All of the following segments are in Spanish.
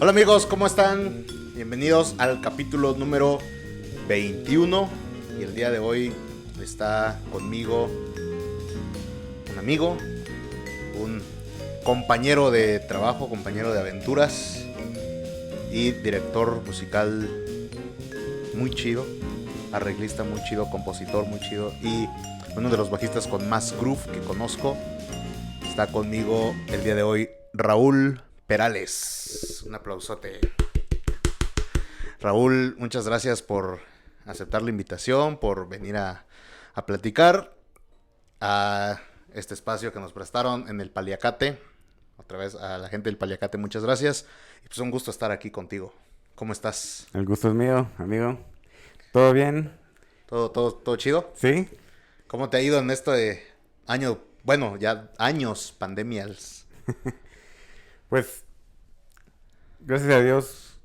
Hola amigos, ¿cómo están? Bienvenidos al capítulo número 21. Y el día de hoy está conmigo un amigo, un compañero de trabajo, compañero de aventuras y director musical muy chido, arreglista muy chido, compositor muy chido y uno de los bajistas con más groove que conozco. Está conmigo el día de hoy Raúl Perales. Un aplausote. Raúl, muchas gracias por aceptar la invitación, por venir a platicar a este espacio que nos prestaron en el Paliacate. Otra vez a la gente del Paliacate, muchas gracias. Y pues un gusto estar aquí contigo. ¿Cómo estás? El gusto es mío, amigo. ¿Todo bien? ¿Todo chido? ¿Sí? ¿Cómo te ha ido en este año? Bueno, ya años pandemias. Pues, gracias a Dios,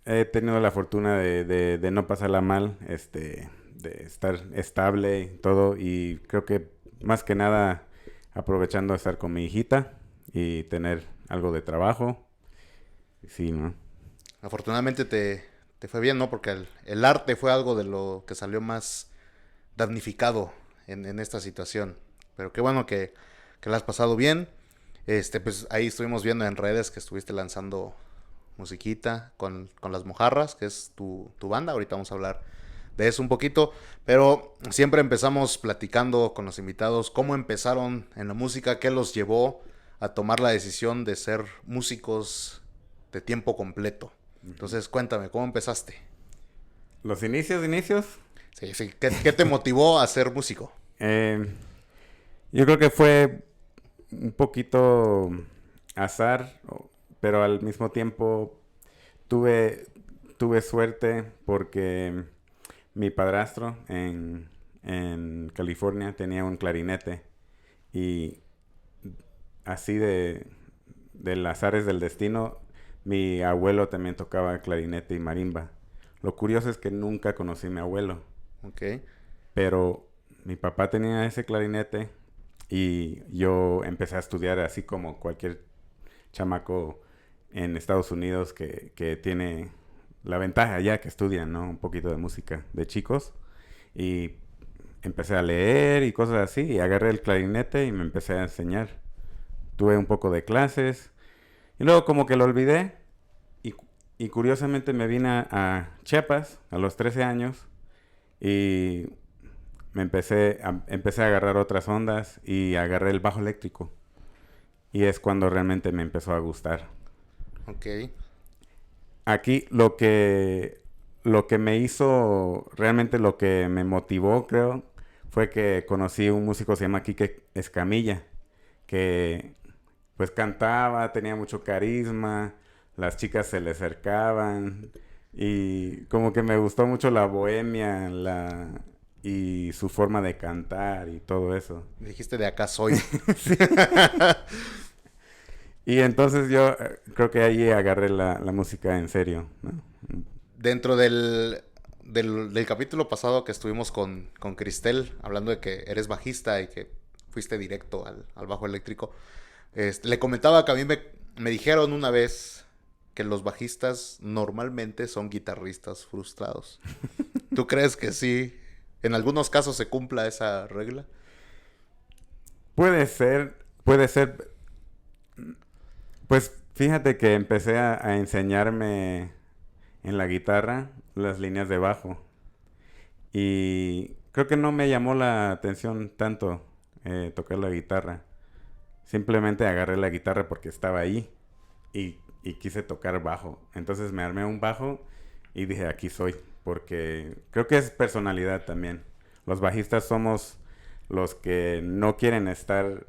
he tenido la fortuna de no pasarla mal, de estar estable y todo. Y creo que más que nada aprovechando estar con mi hijita y tener algo de trabajo. Sí, ¿no? Afortunadamente te fue bien, ¿no? Porque el arte fue algo de lo que salió más damnificado en esta situación. Pero qué bueno que la has pasado bien. Pues ahí estuvimos viendo en redes que estuviste lanzando musiquita con Las Mojarras, que es tu banda. Ahorita vamos a hablar de eso un poquito. Pero siempre empezamos platicando con los invitados cómo empezaron en la música, qué los llevó a tomar la decisión de ser músicos de tiempo completo. Entonces, cuéntame, ¿cómo empezaste? Los inicios. Sí, sí. ¿Qué te motivó a ser músico? eh, yo creo que fue un poquito azar, pero al mismo tiempo tuve, tuve suerte porque mi padrastro en California tenía un clarinete y así del azares del destino, mi abuelo también tocaba clarinete y marimba. Lo curioso es que nunca conocí a mi abuelo, Ok. pero mi papá tenía ese clarinete y yo empecé a estudiar así como cualquier chamaco en Estados Unidos que tiene la ventaja ya que estudian, ¿no? Un poquito de música de chicos. Y empecé a leer y cosas así. Y agarré el clarinete y me empecé a enseñar. Tuve un poco de clases. Y luego como que lo olvidé. Y, y curiosamente me vine a Chiapas a los 13 años. Y empecé a agarrar otras ondas. Y agarré el bajo eléctrico. Y es cuando realmente me empezó a gustar. Ok. Aquí lo que me hizo, realmente lo que me motivó, creo, fue que conocí un músico que se llama Quique Escamilla, que pues cantaba, tenía mucho carisma, las chicas se le acercaban y como que me gustó mucho la bohemia, y su forma de cantar y todo eso. Dijiste de acá soy. Sí. Y entonces yo creo que ahí agarré la música en serio, ¿no? Dentro del capítulo pasado que estuvimos con Cristel, hablando de que eres bajista y que fuiste directo al bajo eléctrico, le comentaba que a mí me dijeron una vez que los bajistas normalmente son guitarristas frustrados. ¿Tú crees que sí? En algunos casos se cumpla esa regla. Puede ser. Pues fíjate que empecé a enseñarme en la guitarra las líneas de bajo. Y creo que no me llamó la atención tanto tocar la guitarra. Simplemente agarré la guitarra porque estaba ahí y quise tocar bajo. Entonces me armé un bajo y dije, aquí soy. Porque creo que es personalidad también. Los bajistas somos los que no quieren estar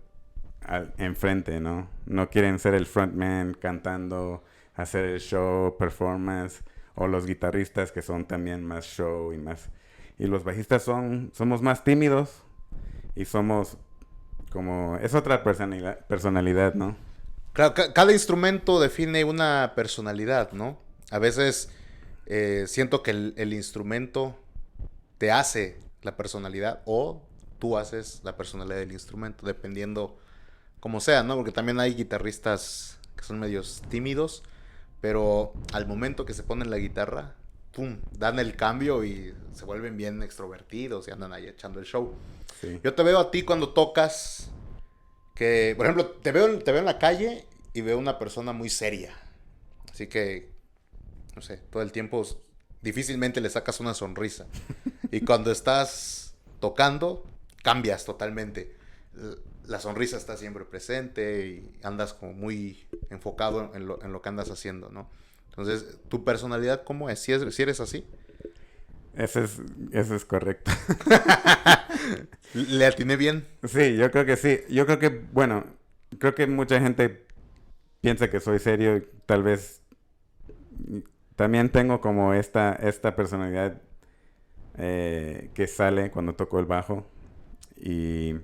enfrente, ¿no? No quieren ser el frontman cantando, hacer el show, performance. O los guitarristas que son también más show y más... Y los bajistas somos más tímidos y somos como... Es otra personalidad, ¿no? Claro, cada instrumento define una personalidad, ¿no? A veces siento que el instrumento te hace la personalidad o tú haces la personalidad del instrumento, dependiendo como sea, ¿no? Porque también hay guitarristas que son medios tímidos, pero al momento que se ponen la guitarra, ¡pum!, dan el cambio y se vuelven bien extrovertidos y andan ahí echando el show. Sí. Yo te veo a ti cuando tocas, que, por ejemplo, te veo en la calle y veo una persona muy seria. Así que, no sé, todo el tiempo difícilmente le sacas una sonrisa. Y cuando estás tocando, cambias totalmente. La sonrisa está siempre presente y andas como muy enfocado en lo que andas haciendo, ¿no? Entonces, ¿tu personalidad cómo es? ¿Si eres así? Eso es correcto. ¿Le atiné bien? Sí, yo creo que sí. Yo creo que, bueno, creo que mucha gente piensa que soy serio y tal vez también tengo como esta personalidad que sale cuando toco el bajo. Y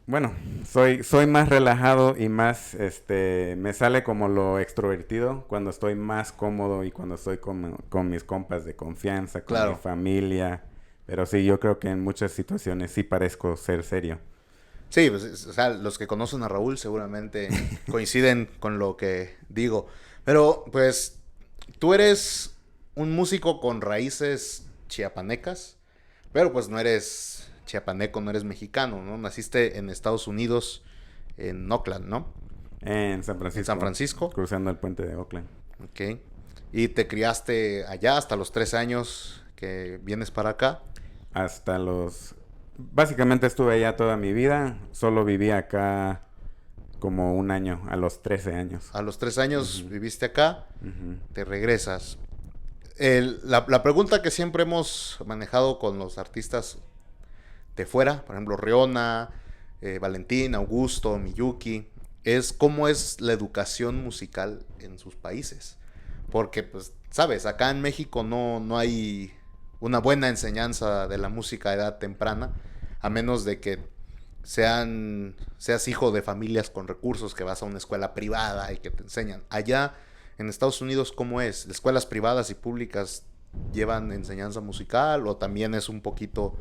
bueno, soy más relajado y más, me sale como lo extrovertido cuando estoy más cómodo y cuando estoy con mis compas de confianza, con Claro. mi familia. Pero sí, yo creo que en muchas situaciones sí parezco ser serio. Sí, pues, o sea, los que conocen a Raúl seguramente coinciden con lo que digo. Pero, pues, tú eres un músico con raíces chiapanecas, pero pues no eres chiapaneco, no eres mexicano, ¿no? Naciste en Estados Unidos, en Oakland, ¿no? En San En Francisco, San Francisco. cruzando el puente de Oakland. Ok. Y te criaste allá hasta los 3 años que vienes para acá. Hasta los... Básicamente estuve allá toda mi vida. Solo viví acá como un año, a los 13 años. A los 3 años viviste acá, Ujú. te regresas. La pregunta que siempre hemos manejado con los artistas de fuera, por ejemplo, Riona, Valentín, Augusto, Miyuki, es cómo es la educación musical en sus países. Porque, pues, sabes, acá en México no hay una buena enseñanza de la música a edad temprana, a menos de que seas hijo de familias con recursos, que vas a una escuela privada y que te enseñan. Allá en Estados Unidos, ¿cómo es? ¿Escuelas privadas y públicas llevan enseñanza musical o también es un poquito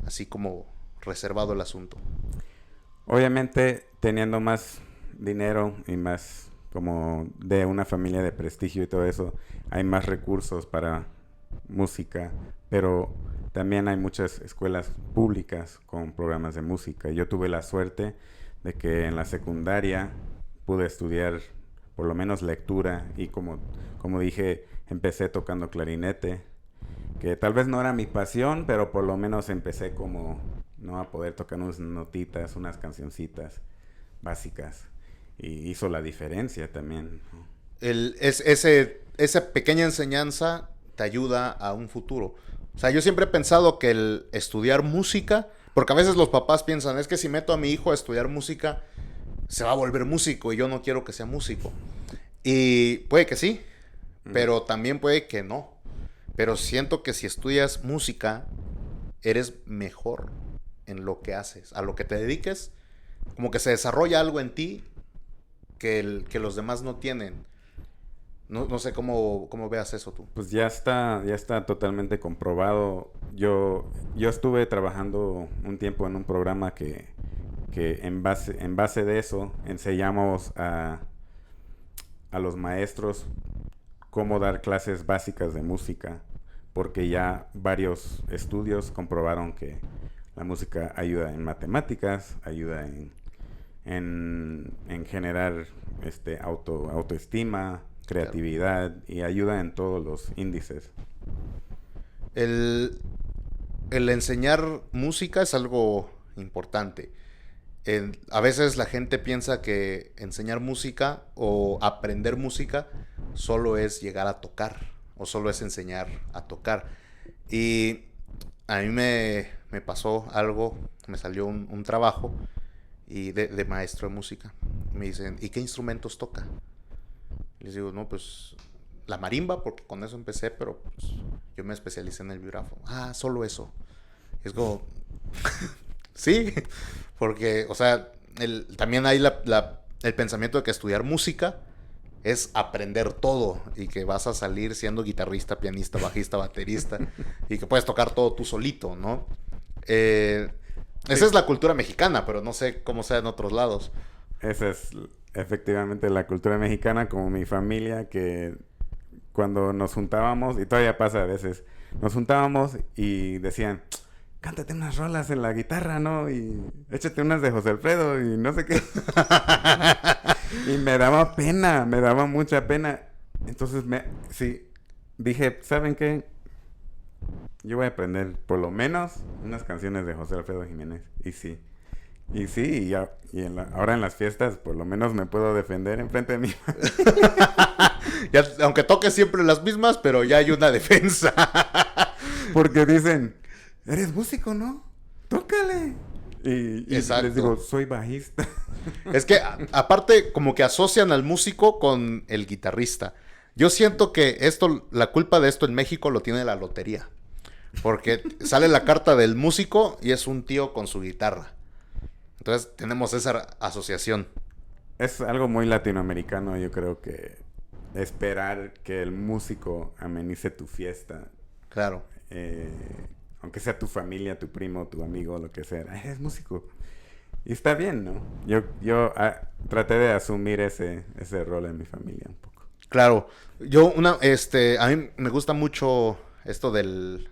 así como reservado el asunto? Obviamente, teniendo más dinero y más como de una familia de prestigio y todo eso, hay más recursos para música, pero también hay muchas escuelas públicas con programas de música. Yo tuve la suerte de que en la secundaria pude estudiar por lo menos lectura y como dije, empecé tocando clarinete, que tal vez no era mi pasión, pero por lo menos empecé como no a poder tocar unas notitas, unas cancioncitas básicas y hizo la diferencia también, ¿no? Esa pequeña enseñanza te ayuda a un futuro. O sea, yo siempre he pensado que el estudiar música, porque a veces los papás piensan, es que si meto a mi hijo a estudiar música, se va a volver músico y yo no quiero que sea músico. Y puede que sí, pero también puede que no. Pero siento que si estudias música, eres mejor en lo que haces, a lo que te dediques, como que se desarrolla algo en ti que los demás no tienen. No sé cómo veas eso tú. Pues ya está totalmente comprobado. Yo estuve trabajando un tiempo en un programa que en base de eso enseñamos a los maestros cómo dar clases básicas de música, porque ya varios estudios comprobaron que la música ayuda en matemáticas, ayuda en generar autoestima, creatividad, y ayuda en todos los índices. El enseñar música es algo importante. A veces la gente piensa que enseñar música o aprender música solo es llegar a tocar o solo es enseñar a tocar. Y a mí me pasó algo, me salió un trabajo y de maestro de música. Me dicen, ¿y qué instrumentos toca? Les digo, no, pues la marimba, porque con eso empecé, pero pues, yo me especialicé en el vibráfono. Ah, solo eso. Es como, sí, porque, o sea, también hay el pensamiento de que estudiar música es aprender todo y que vas a salir siendo guitarrista, pianista, bajista, baterista y que puedes tocar todo tú solito, ¿no? Esa es la cultura mexicana, pero no sé cómo sea en otros lados. esa es efectivamente la cultura mexicana, como mi familia, que cuando nos juntábamos, y todavía pasa a veces, nos juntábamos y decían, cántate unas rolas en la guitarra, ¿no? Y échate unas de José Alfredo y no sé qué. Y me daba pena, me daba mucha pena. Entonces, sí, dije, ¿saben qué? Yo voy a aprender por lo menos unas canciones de José Alfredo Jiménez. Y sí. Y sí, ahora en las fiestas por lo menos me puedo defender enfrente de mí. Ya, aunque toque siempre las mismas, pero ya hay una defensa. Porque dicen, eres músico, ¿no? Tócale. Y les digo, soy bajista. Es que aparte como que asocian al músico con el guitarrista. Yo siento que la culpa de esto en México lo tiene la lotería. Porque sale la carta del músico y es un tío con su guitarra. Entonces tenemos esa asociación. Es algo muy latinoamericano, yo creo que esperar que el músico amenice tu fiesta. Claro. Aunque sea tu familia, tu primo, tu amigo, lo que sea. Eres músico. Y está bien, ¿no? Yo traté de asumir ese rol en mi familia un poco. Claro. A mí me gusta mucho esto del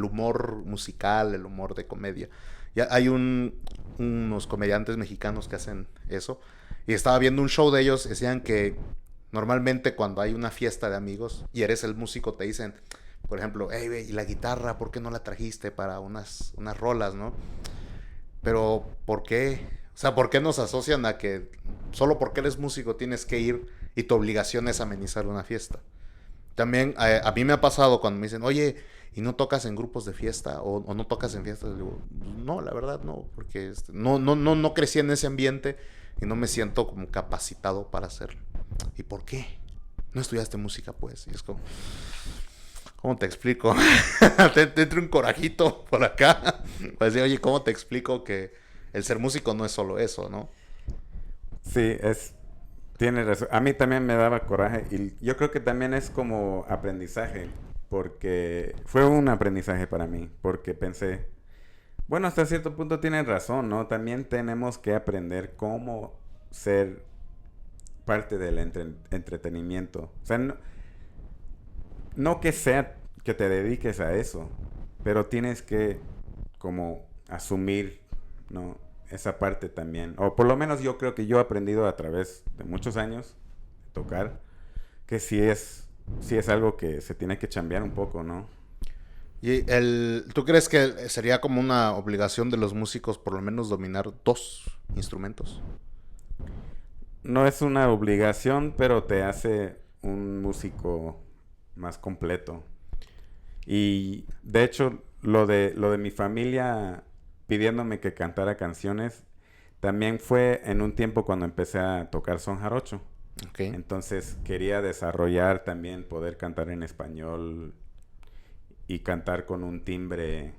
humor musical, el humor de comedia. Ya hay unos comediantes mexicanos que hacen eso. Y estaba viendo un show de ellos, decían que normalmente cuando hay una fiesta de amigos y eres el músico, te dicen, por ejemplo, hey, ve, ¿y la guitarra por qué no la trajiste para unas rolas, no? Pero, ¿por qué? O sea, ¿por qué nos asocian a que solo porque eres músico tienes que ir y tu obligación es amenizar una fiesta? También a mí me ha pasado cuando me dicen, oye, ¿y no tocas en grupos de fiesta? ¿O no tocas en fiestas? Digo, no, la verdad no, porque no crecí en ese ambiente y no me siento como capacitado para hacerlo. ¿Y por qué? No estudiaste música, pues. Y es como, ¿cómo te explico? te entra un corajito por acá. Pues oye, ¿cómo te explico que el ser músico no es solo eso, ¿no? Sí, tiene razón. A mí también me daba coraje y yo creo que también es como aprendizaje, porque fue un aprendizaje para mí, porque pensé, bueno, hasta cierto punto tienen razón, ¿no? También tenemos que aprender cómo ser parte del entretenimiento. O sea, no que sea que te dediques a eso, pero tienes que como asumir, ¿no? Esa parte también. O por lo menos yo creo que yo he aprendido a través de muchos años de tocar, que sí es algo que se tiene que chambear un poco, ¿no? ¿Y tú crees que sería como una obligación de los músicos por lo menos dominar 2 instrumentos? No es una obligación, pero te hace un músico más completo. Y de hecho, lo de mi familia pidiéndome que cantara canciones, también fue en un tiempo cuando empecé a tocar son jarocho. Okay. Entonces quería desarrollar también, poder cantar en español y cantar con un timbre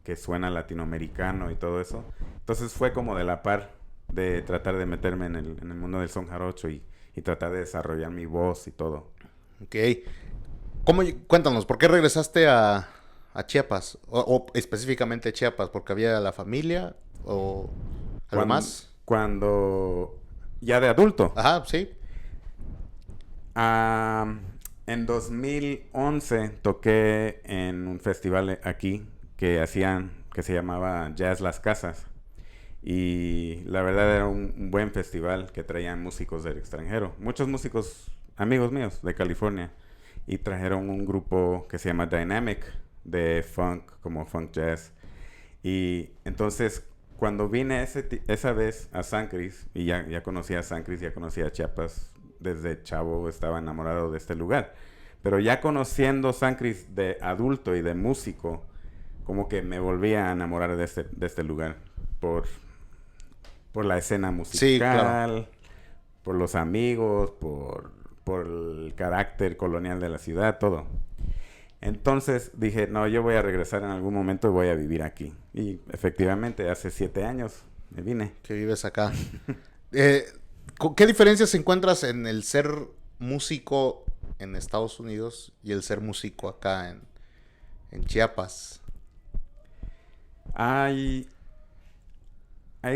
que suena latinoamericano y todo eso. Entonces fue como de la par de tratar de meterme en el mundo del son jarocho y tratar de desarrollar mi voz y todo. Ok. Cuéntanos, ¿por qué regresaste a Chiapas? O específicamente Chiapas, ¿porque había la familia o algo más? Cuando ya de adulto. Ajá, sí. En 2011 toqué en un festival aquí que se llamaba Jazz Las Casas. Y la verdad era un buen festival que traían músicos del extranjero. Muchos músicos, amigos míos de California. Y trajeron un grupo que se llama Dynamic, de funk, como funk jazz. Y entonces, cuando vine esa vez a San Cris, y ya conocía a San Cris, ya conocía a Chiapas, desde chavo estaba enamorado de este lugar. Pero ya conociendo San Cris de adulto y de músico, como que me volví a enamorar de este lugar. Por la escena musical, sí, claro. por los amigos, por el carácter colonial de la ciudad, todo. Entonces dije, no, yo voy a regresar en algún momento y voy a vivir aquí. Y efectivamente, hace 7 años me vine. Que vives acá. ¿Qué diferencias encuentras en el ser músico en Estados Unidos y el ser músico acá en Chiapas? Hay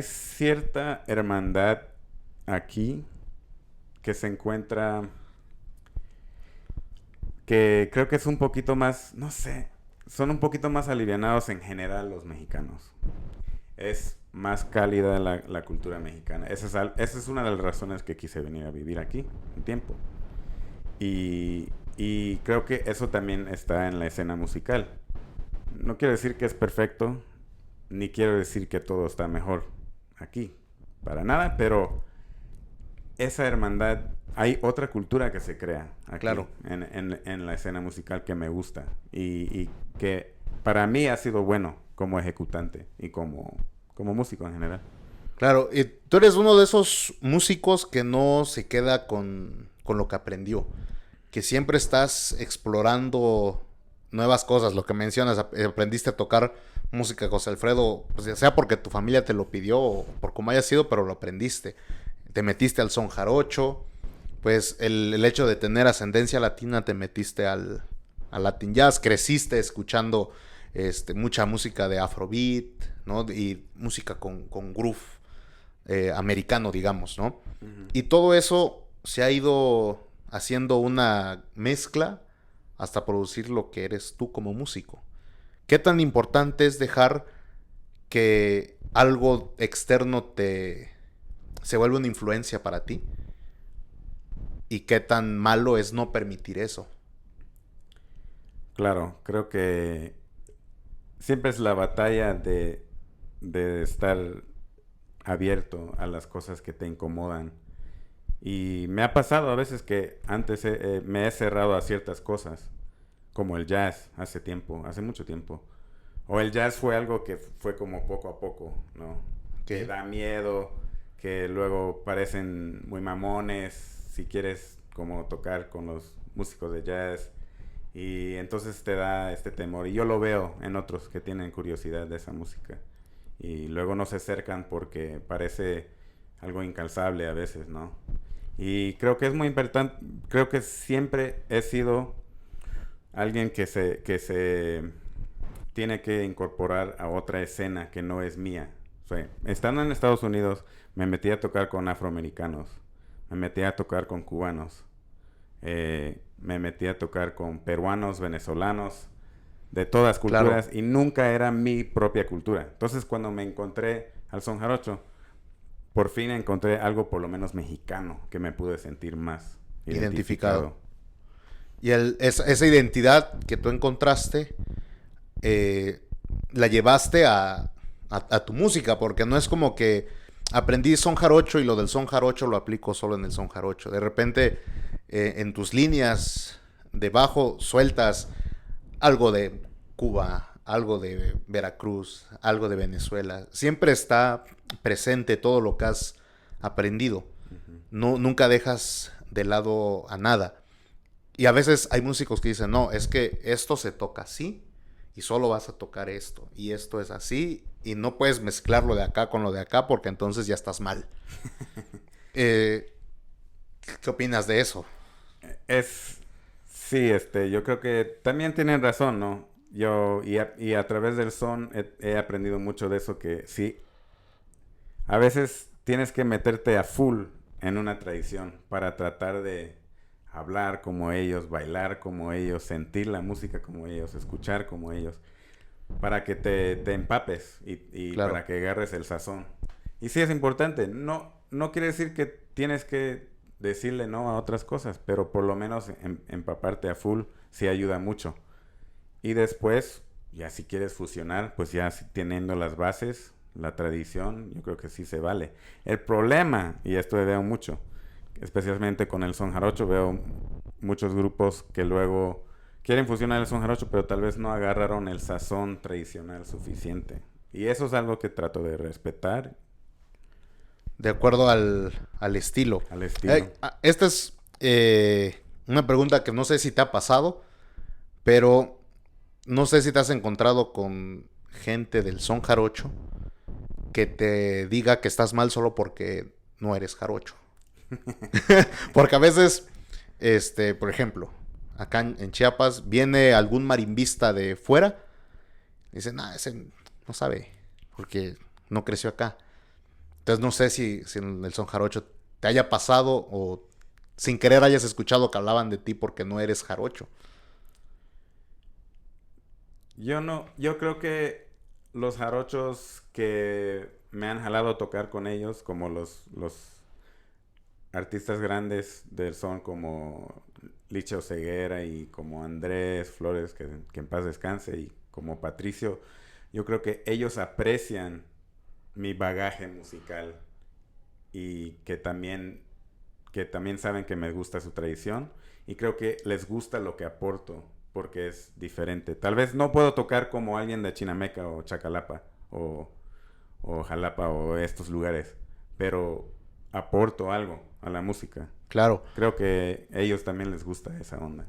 cierta hermandad aquí que se encuentra, que creo que es un poquito más, no sé, son un poquito más alivianados en general los mexicanos. Es más cálida la cultura mexicana. Esa es una de las razones que quise venir a vivir aquí un tiempo. Y creo que eso también está en la escena musical. No quiero decir que es perfecto, ni quiero decir que todo está mejor aquí, para nada, pero esa hermandad, hay otra cultura que se crea aquí, Claro. en la escena musical que me gusta y que para mí ha sido bueno como ejecutante y como músico en general. Claro, y tú eres uno de esos músicos que no se queda con lo que aprendió, que siempre estás explorando nuevas cosas, lo que mencionas, aprendiste a tocar música José Alfredo, pues ya sea porque tu familia te lo pidió o por cómo haya sido, pero lo aprendiste. Te metiste al son jarocho, pues el hecho de tener ascendencia latina te metiste al Latin Jazz, creciste escuchando mucha música de Afrobeat, ¿no? Y música con groove americano, digamos, ¿no? Ujú. Y todo eso se ha ido haciendo una mezcla hasta producir lo que eres tú como músico. ¿Qué tan importante es dejar que algo externo se vuelva una influencia para ti? ¿Y qué tan malo es no permitir eso? Claro, creo que siempre es la batalla de estar abierto a las cosas que te incomodan. Y me ha pasado a veces que antes me he cerrado a ciertas cosas, como el jazz hace tiempo, hace mucho tiempo. O el jazz fue algo que fue como poco a poco, ¿no? Que ¿Qué? da miedo, que luego parecen muy mamones, si quieres como tocar con los músicos de jazz. Y entonces te da este temor. Y yo lo veo en otros que tienen curiosidad de esa música. Y luego no se acercan porque parece algo incalzable a veces, ¿no? Y creo que es muy importante, creo que siempre he sido alguien que se tiene que incorporar a otra escena que no es mía. O sea, estando en Estados Unidos, me metí a tocar con afroamericanos, me metí a tocar con cubanos, me metí a tocar con peruanos, venezolanos, de todas Claro. culturas, y nunca era mi propia cultura. Entonces, cuando me encontré al son jarocho, por fin encontré algo por lo menos mexicano que me pude sentir más Identificado. identificado. Y esa identidad que tú encontraste, eh, la llevaste a tu música, porque no es como que aprendí son jarocho y lo del son jarocho lo aplico solo en el son jarocho. De repente, en tus líneas de bajo sueltas algo de Cuba, algo de Veracruz, algo de Venezuela. Siempre está presente todo lo que has aprendido. Ujú. No, nunca dejas de lado a nada. Y a veces hay músicos que dicen, no, es que esto se toca así y solo vas a tocar esto. Y esto es así y no puedes mezclarlo de acá con lo de acá porque entonces ya estás mal. Eh, ¿Qué opinas de eso? Es, sí, yo creo que también tienen razón, ¿no? Y a través del son he aprendido mucho de eso, que sí, a veces tienes que meterte a full en una tradición para tratar de hablar como ellos, bailar como ellos, sentir la música como ellos, escuchar como ellos, para que te empapes y Claro. para que agarres el sazón. Y sí es importante, no quiere decir que tienes que decirle no a otras cosas, pero por lo menos empaparte a full sí ayuda mucho. Y después, ya si quieres fusionar, pues ya teniendo las bases, la tradición, yo creo que sí se vale. El problema, y esto veo mucho, especialmente con el son jarocho, veo muchos grupos que luego quieren fusionar el son jarocho, pero tal vez no agarraron el sazón tradicional suficiente. Y eso es algo que trato de respetar De acuerdo al estilo. al estilo. Esta es una pregunta que no sé si te ha pasado, pero no sé si te has encontrado con gente del son jarocho que te diga que estás mal solo porque no eres jarocho. Porque a veces, por ejemplo, acá en Chiapas viene algún marimbista de fuera y dice, nah, ese no sabe, porque no creció acá. Entonces no sé si en el son jarocho te haya pasado o sin querer hayas escuchado que hablaban de ti porque no eres jarocho. Yo creo que los jarochos que me han jalado a tocar con ellos, como los artistas grandes del son como Licha Oseguera y como Andrés Flores, que en paz descanse, y como Patricio, yo creo que ellos aprecian mi bagaje musical y que también saben que me gusta su tradición y creo que les gusta lo que aporto porque es diferente. Tal vez no puedo tocar como alguien de Chinameca o Chacalapa o Jalapa o estos lugares, pero aporto algo a la música. Claro. Creo que a ellos también les gusta esa onda.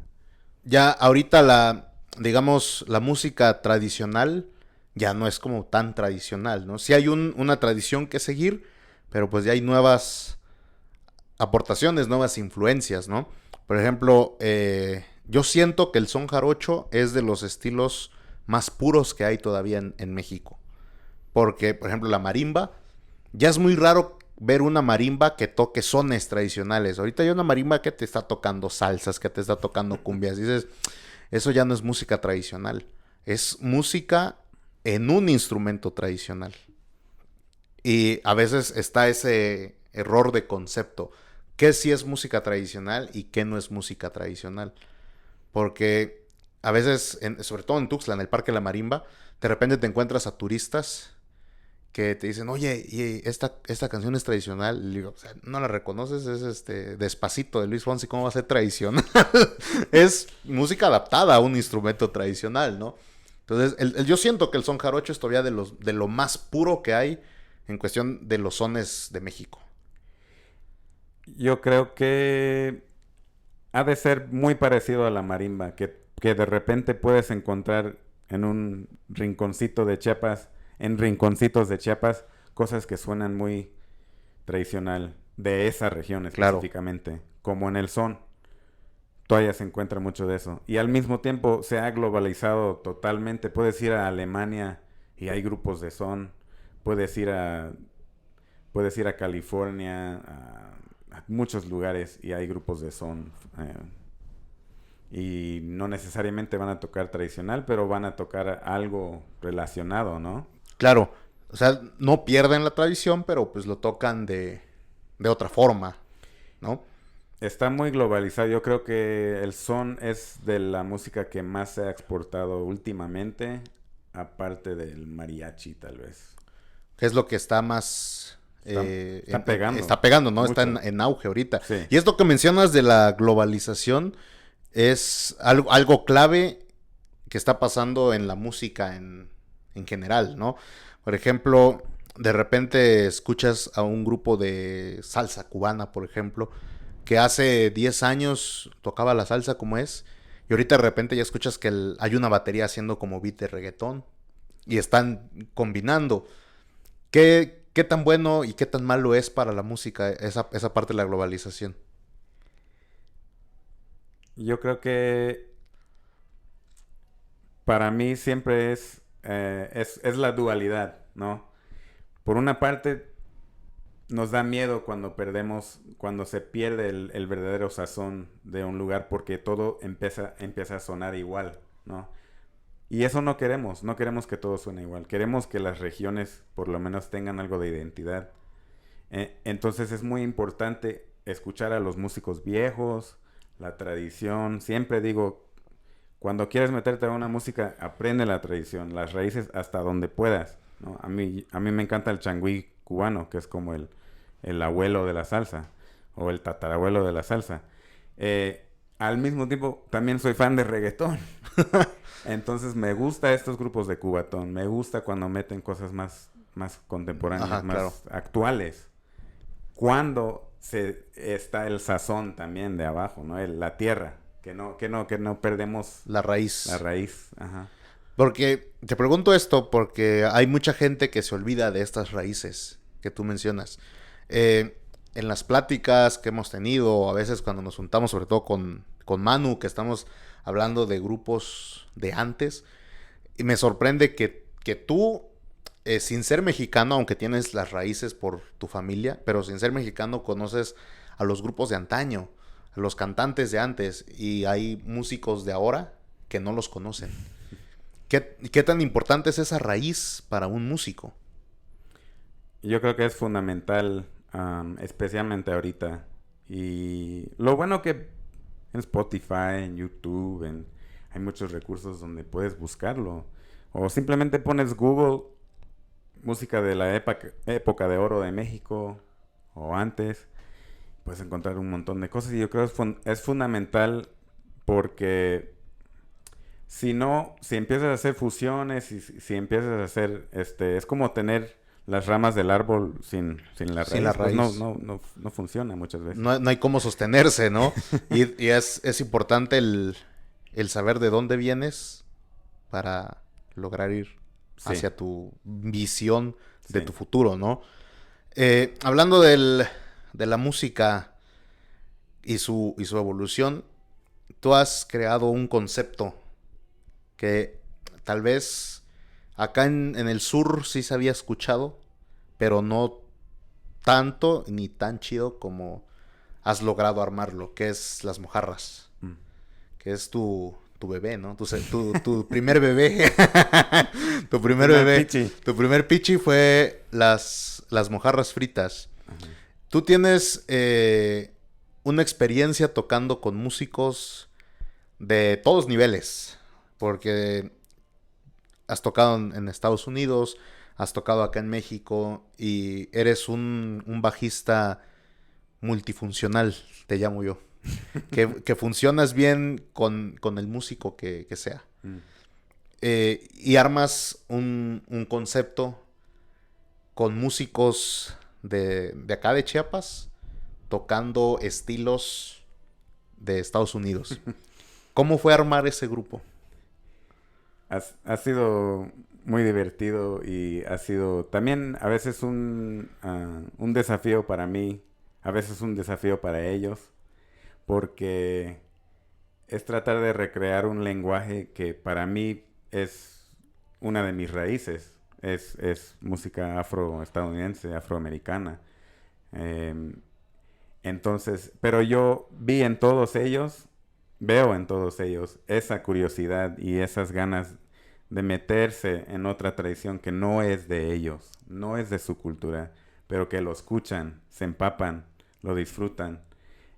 Ya ahorita digamos, la música tradicional ya no es como tan tradicional, ¿no? Sí hay una tradición que seguir, pero pues ya hay nuevas aportaciones, nuevas influencias, ¿no? Por ejemplo, yo siento que el son jarocho es de los estilos más puros que hay todavía en México. Porque, por ejemplo, la marimba, ya es muy raro ver una marimba que toque sones tradicionales. Ahorita hay una marimba que te está tocando salsas, que te está tocando cumbias. Dices, eso ya no es música tradicional. Es música en un instrumento tradicional. Y a veces está ese error de concepto. ¿Qué sí es música tradicional y qué no es música tradicional? Porque a veces, sobre todo en Tuxtla, en el Parque La Marimba, de repente te encuentras a turistas que te dicen, oye, y esta canción es tradicional. Y digo, o sea, no la reconoces, es Despacito de Luis Fonsi, ¿cómo va a ser tradicional? Es música adaptada a un instrumento tradicional, ¿no? Entonces, yo siento que el son jarocho es todavía de lo más puro que hay en cuestión de los sones de México. Yo creo que ha de ser muy parecido a la marimba, que de repente puedes encontrar en un rinconcito de Chiapas, en rinconcitos de Chiapas, cosas que suenan muy tradicional de esa región Claro. específicamente, como en el son. Todavía se encuentra mucho de eso. Y al mismo tiempo se ha globalizado totalmente. Puedes ir a Alemania y hay grupos de son. Puedes ir a, puedes ir a California, a muchos lugares y hay grupos de son. Y no necesariamente van a tocar tradicional, pero van a tocar algo relacionado, ¿no? Claro, o sea, no pierden la tradición, pero pues lo tocan de otra forma, ¿no? Está muy globalizado. Yo creo que el son es de la música que más se ha exportado últimamente, aparte del mariachi, tal vez. Que es lo que está más... Está pegando está pegando, ¿no? Está mucho. en auge ahorita. Sí. Y esto que mencionas de la globalización es algo clave que está pasando en la música en general, ¿no? Por ejemplo, de repente escuchas a un grupo de salsa cubana, por ejemplo, que hace 10 años tocaba la salsa como es, y ahorita de repente ya escuchas que hay una batería haciendo como beat de reggaetón, y están combinando. ¿Qué tan bueno y qué tan malo es para la música esa parte de la globalización? Yo creo que para mí siempre es la dualidad, ¿no? Por una parte, nos da miedo cuando se pierde el verdadero sazón de un lugar porque todo empieza a sonar igual, ¿no? Y eso no queremos que todo suene igual, queremos que las regiones por lo menos tengan algo de identidad. Entonces es muy importante escuchar a los músicos viejos, la tradición. Siempre digo, cuando quieres meterte a una música, aprende la tradición, las raíces hasta donde puedas, ¿no? A mí me encanta el changüí cubano, que es como el abuelo de la salsa, o el tatarabuelo de la salsa. Al mismo tiempo, también soy fan de reggaetón. Entonces me gusta estos grupos de cubatón, me gusta cuando meten cosas más contemporáneas, Ajá, más claro. actuales. Cuando está el sazón también de abajo, ¿no? La tierra, que no perdemos La raíz. la raíz. Ajá. Porque te pregunto esto porque hay mucha gente que se olvida de estas raíces que tú mencionas. En las pláticas que hemos tenido, a veces cuando nos juntamos, sobre todo con Manu, que estamos hablando de grupos de antes, y me sorprende que tú sin ser mexicano, aunque tienes las raíces por tu familia, pero sin ser mexicano conoces a los grupos de antaño, a los cantantes de antes, y hay músicos de ahora que no los conocen. ¿Qué tan importante es esa raíz para un músico? Yo creo que es fundamental, especialmente ahorita. Y lo bueno que en Spotify, en YouTube, hay muchos recursos donde puedes buscarlo. O simplemente pones Google música de la época de oro de México o antes. Puedes encontrar un montón de cosas. Y yo creo que es fundamental porque si no, si empiezas a hacer fusiones y si empiezas a hacer, es como tener las ramas del árbol sin la Sin raíz, la pues raíz. no funciona muchas veces. No hay cómo sostenerse, ¿no? Y es importante el saber de dónde vienes para lograr ir Sí, hacia tu visión de sí. tu futuro, ¿no? Hablando de la música y su evolución, tú has creado un concepto que tal vez acá en el sur sí se había escuchado, pero no tanto ni tan chido como has logrado armarlo, que es las mojarras, Mm. que es tu bebé, ¿no? Tu primer bebé. Tu primer Primer bebé. pichi. Tu primer pichi fue las mojarras fritas. Ajá. Tú tienes una experiencia tocando con músicos de todos niveles, porque has tocado en Estados Unidos, has tocado acá en México y eres un bajista multifuncional, te llamo yo. Que funcionas bien con el músico que sea. Mm. Y armas un concepto con músicos de acá de Chiapas tocando estilos de Estados Unidos. ¿Cómo fue armar ese grupo? Ha sido muy divertido y ha sido también a veces un desafío para mí, a veces un desafío para ellos, porque es tratar de recrear un lenguaje que para mí es una de mis raíces. Es música afroestadounidense, afroamericana. Em, entonces, pero yo veo en todos ellos esa curiosidad y esas ganas de meterse en otra tradición que no es de ellos, no es de su cultura, pero que lo escuchan, se empapan, lo disfrutan.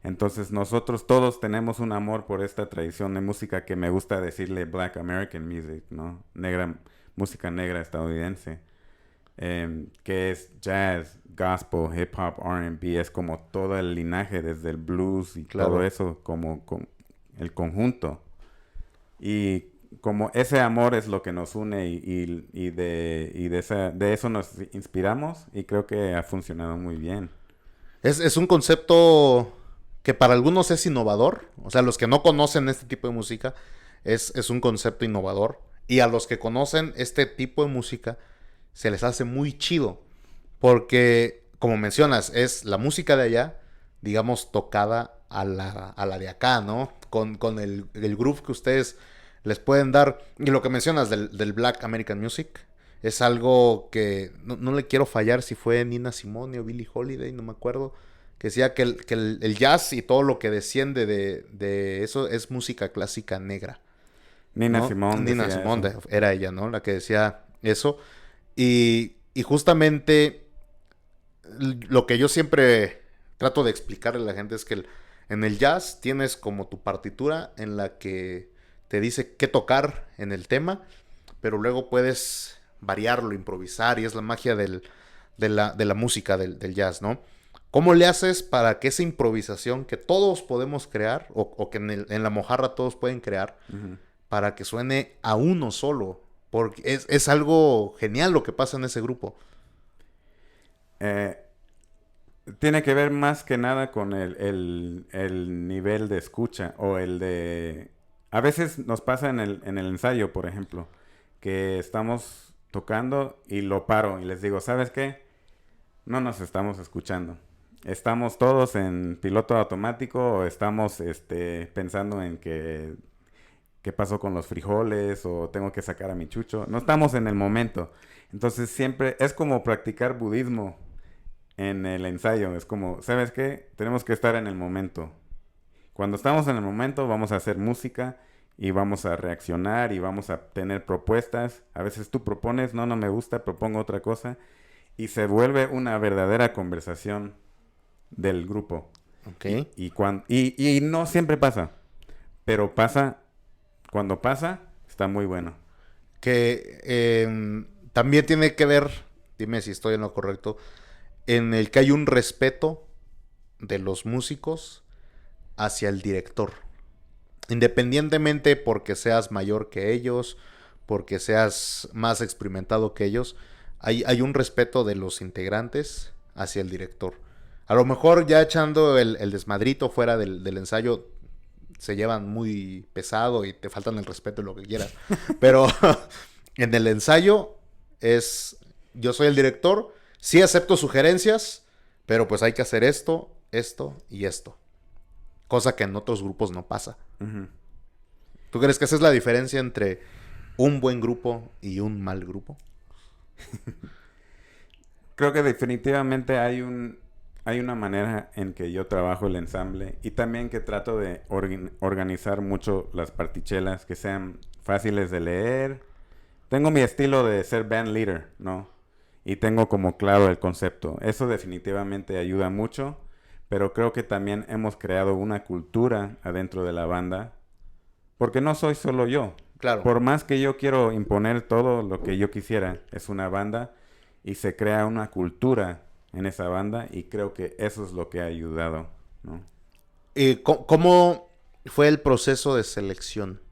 Entonces nosotros todos tenemos un amor por esta tradición de música que me gusta decirle Black American Music, ¿no? Música negra estadounidense, que es jazz, gospel, hip hop, R&B, es como todo el linaje desde el blues y todo Claro. eso como el conjunto. Y como ese amor es lo que nos une de eso nos inspiramos y creo que ha funcionado muy bien. Es un concepto que para algunos es innovador. O sea, los que no conocen este tipo de música, es un concepto innovador. Y a los que conocen este tipo de música, se les hace muy chido. Porque, como mencionas, es la música de allá, digamos, tocada a la de acá, ¿no? Con el groove que ustedes les pueden dar. Y lo que mencionas del Black American Music es algo que no le quiero fallar si fue Nina Simone o Billie Holiday, no me acuerdo. Que decía que el jazz y todo lo que desciende de eso es música clásica negra, Nina ¿no? Simone Nina decía eso. Simone era ella, ¿no? La que decía eso. Y justamente lo que yo siempre trato de explicarle a la gente es que en el jazz tienes como tu partitura en la que te dice qué tocar en el tema, pero luego puedes variarlo, improvisar, y es la magia de la música del jazz, ¿no? ¿Cómo le haces para que esa improvisación que todos podemos crear, o que en la mojarra todos pueden crear, Ujú. para que suene a uno solo? Porque es algo genial lo que pasa en ese grupo. Eh, Tiene que ver más que nada con el nivel de escucha o el de... A veces nos pasa en el ensayo, por ejemplo, que estamos tocando y lo paro y les digo, ¿sabes qué? No nos estamos escuchando. Estamos todos en piloto automático o estamos pensando en que ¿qué pasó con los frijoles? O tengo que sacar a mi chucho. No estamos en el momento. Entonces siempre es como practicar budismo en el ensayo. Es como, ¿sabes qué? Tenemos que estar en el momento. Cuando estamos en el momento vamos a hacer música y vamos a reaccionar y vamos a tener propuestas. A veces tú propones, no me gusta, propongo otra cosa. Y se vuelve una verdadera conversación del grupo. Ok. Y no siempre pasa, pero pasa, cuando pasa, está muy bueno. Que también tiene que ver, dime si estoy en lo correcto, en el que hay un respeto de los músicos hacia el director. Independientemente porque seas mayor que ellos, porque seas más experimentado que ellos, hay un respeto de los integrantes hacia el director. A lo mejor ya echando el desmadrito fuera del ensayo, se llevan muy pesado y te faltan el respeto y lo que quieras. Pero en el ensayo yo soy el director, sí acepto sugerencias, pero pues hay que hacer esto, esto y esto. Cosa que en otros grupos no pasa. Uh-huh. ¿Tú crees que esa es la diferencia entre un buen grupo y un mal grupo? Creo que definitivamente hay una manera en que yo trabajo el ensamble y también que trato de organizar mucho las partichelas, que sean fáciles de leer. Tengo mi estilo de ser band leader, ¿no? Y tengo como claro el concepto. Eso definitivamente ayuda mucho, pero creo que también hemos creado una cultura adentro de la banda, porque no soy solo yo. Claro. Por más que yo quiero imponer todo lo que yo quisiera, es una banda y se crea una cultura en esa banda y creo que eso es lo que ha ayudado, ¿no? ¿Cómo fue el proceso de selección?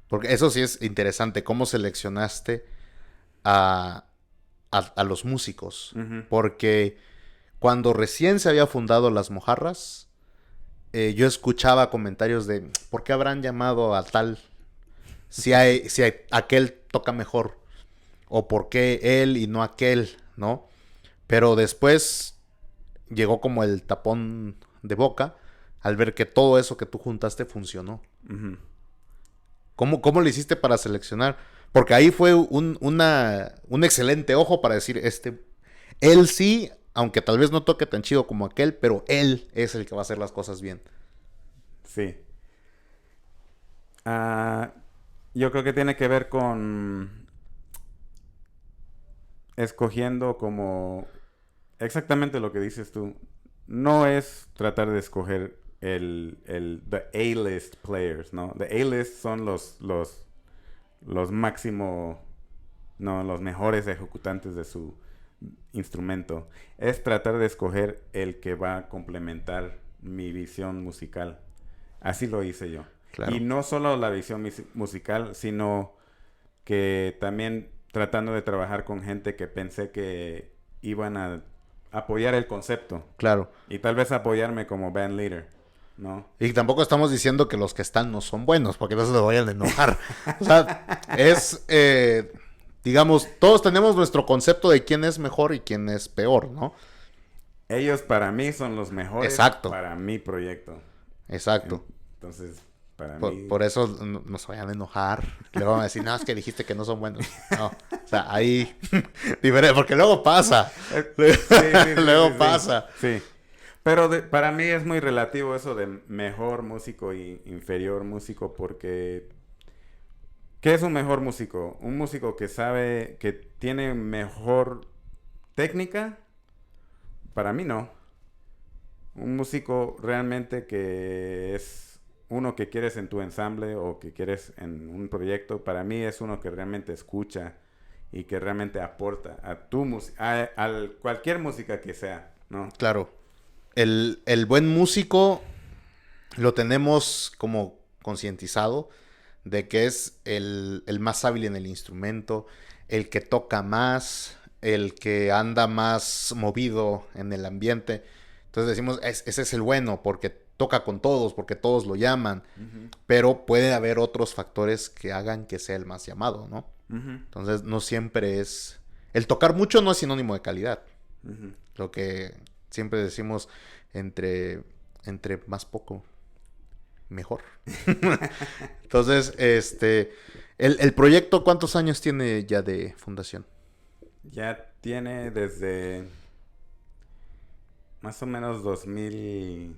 Porque eso sí es interesante. ¿Cómo seleccionaste a los músicos? Uh-huh. Porque cuando recién se había fundado Las Mojarras, yo escuchaba comentarios de ¿por qué habrán llamado a tal si aquel toca mejor? O ¿por qué él y no aquel? ¿No? Pero después llegó como el tapón de boca al ver que todo eso que tú juntaste funcionó. Uh-huh. ¿Cómo le hiciste para seleccionar? Porque ahí fue un excelente ojo para decir, él sí, aunque tal vez no toque tan chido como aquel, pero él es el que va a hacer las cosas bien. Sí. Yo creo que tiene que ver con escogiendo como exactamente lo que dices tú. No es tratar de escoger the A-list players, ¿no? The A-list son los máximo, no, los mejores ejecutantes de su instrumento. Es tratar de escoger el que va a complementar mi visión musical. Así lo hice yo. Claro. Y no solo la visión musical, sino que también tratando de trabajar con gente que pensé que iban a apoyar el concepto. Claro. Y tal vez apoyarme como band leader, ¿no? Y tampoco estamos diciendo que los que están no son buenos, porque no se lo vayan a enojar. O sea, digamos, todos tenemos nuestro concepto de quién es mejor y quién es peor, ¿no? Ellos para mí son los mejores. Exacto. Para mi proyecto. Exacto. Entonces, para mí... Por eso no se vayan a enojar. Luego van a decir, no, es que dijiste que no son buenos. No, o sea, ahí... diferente, porque luego pasa. Luego pasa. Sí. Pero para mí es muy relativo eso de mejor músico y inferior músico porque... ¿Qué es un mejor músico? Un músico que sabe, que tiene mejor técnica. Para mí no. Un músico realmente que es uno que quieres en tu ensamble o que quieres en un proyecto, para mí es uno que realmente escucha y que realmente aporta a tu música, a cualquier música que sea, ¿no? Claro. El buen músico lo tenemos como concientizado de que es el más hábil en el instrumento, el que toca más, el que anda más movido en el ambiente. Entonces decimos, ese es el bueno, porque toca con todos, porque todos lo llaman. Uh-huh. Pero puede haber otros factores que hagan que sea el más llamado, ¿no? Uh-huh. Entonces no siempre es... El tocar mucho no es sinónimo de calidad. Uh-huh. Lo que siempre decimos entre más poco. mejor. Entonces, el proyecto, ¿cuántos años tiene ya de fundación? Ya tiene desde más o menos 2015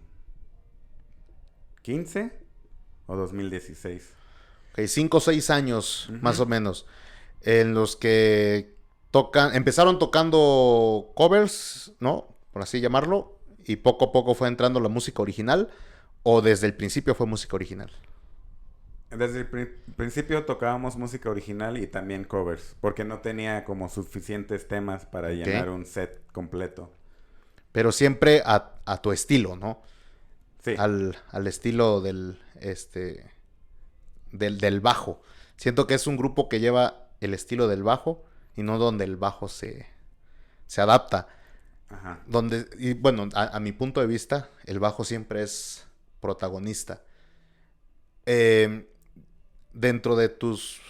o 2016. Ok, 5 o 6 años, más Ujú. o menos, en los que empezaron tocando covers, ¿no? Por así llamarlo, y poco a poco fue entrando la música original, o desde el principio fue música original. Desde el principio tocábamos música original y también covers, porque no tenía como suficientes temas para Ok. llenar un set completo. Pero siempre a tu estilo, ¿no? Sí, Al estilo del bajo. Siento que es un grupo que lleva el estilo del bajo y no donde el bajo se adapta. ajá. Y bueno, a mi punto de vista, el bajo siempre es protagonista. Eh, Dentro de tus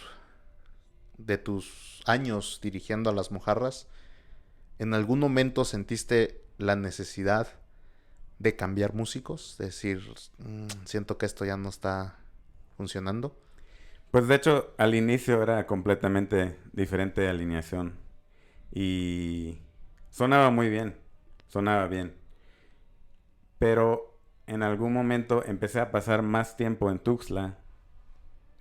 años dirigiendo a las mojarras, ¿en algún momento sentiste la necesidad de cambiar músicos? De decir, siento que esto ya no está funcionando. Pues de hecho, al inicio era completamente diferente alineación y sonaba muy bien, sonaba bien. Pero en algún momento empecé a pasar más tiempo en Tuxtla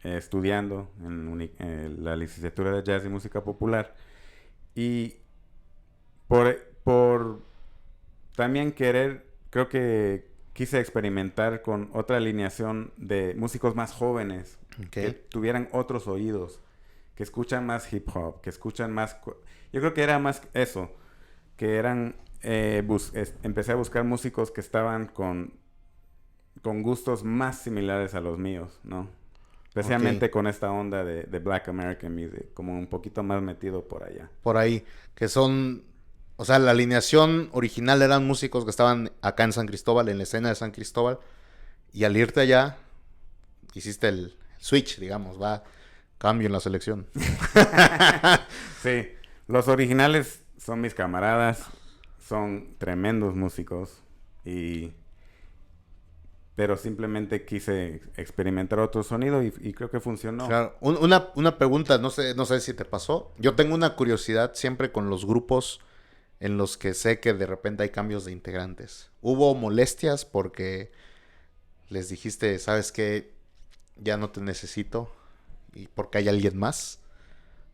estudiando en la licenciatura de Jazz y Música Popular. Y por también querer, creo que quise experimentar con otra alineación de músicos más jóvenes, que Ok. tuvieran otros oídos, que escuchan más hip hop, que escuchan más... Yo creo que era más eso, que eran... empecé a buscar músicos que estaban con gustos más similares a los míos, ¿no? Ok. Especialmente con esta onda de Black American Music, como un poquito más metido por allá. Por ahí. Que son. O sea, la alineación original eran músicos que estaban acá en San Cristóbal, en la escena de San Cristóbal. Y al irte allá, hiciste el switch, digamos, va. Cambio en la selección. Sí, los originales son mis camaradas, son tremendos músicos y pero simplemente quise experimentar otro sonido y creo que funcionó. Claro. Una pregunta, no sé si te pasó. Yo tengo una curiosidad siempre con los grupos en los que sé que de repente hay cambios de integrantes. ¿Hubo molestias porque les dijiste, sabes qué, ya no te necesito y porque hay alguien más?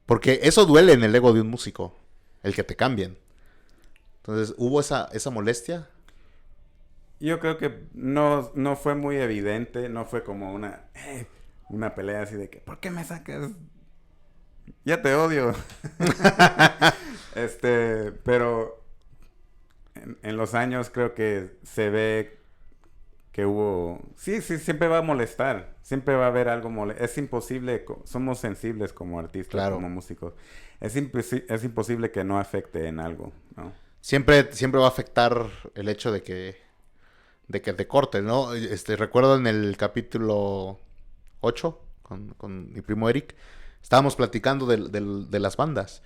Porque eso duele en el ego de un músico, el que te cambien. Entonces, ¿hubo esa molestia? Yo creo que no fue muy evidente, no fue como una pelea así de que, ¿por qué me sacas? Ya te odio. Pero en los años creo que se ve que hubo... Sí, sí, siempre va a molestar. Siempre va a haber algo Es imposible, somos sensibles como artistas, Claro. como músicos. Es imposible que no afecte en algo, ¿no? Siempre va a afectar el hecho de que te corten, ¿no? Recuerdo en el capítulo 8 con mi primo Eric, estábamos platicando de las bandas.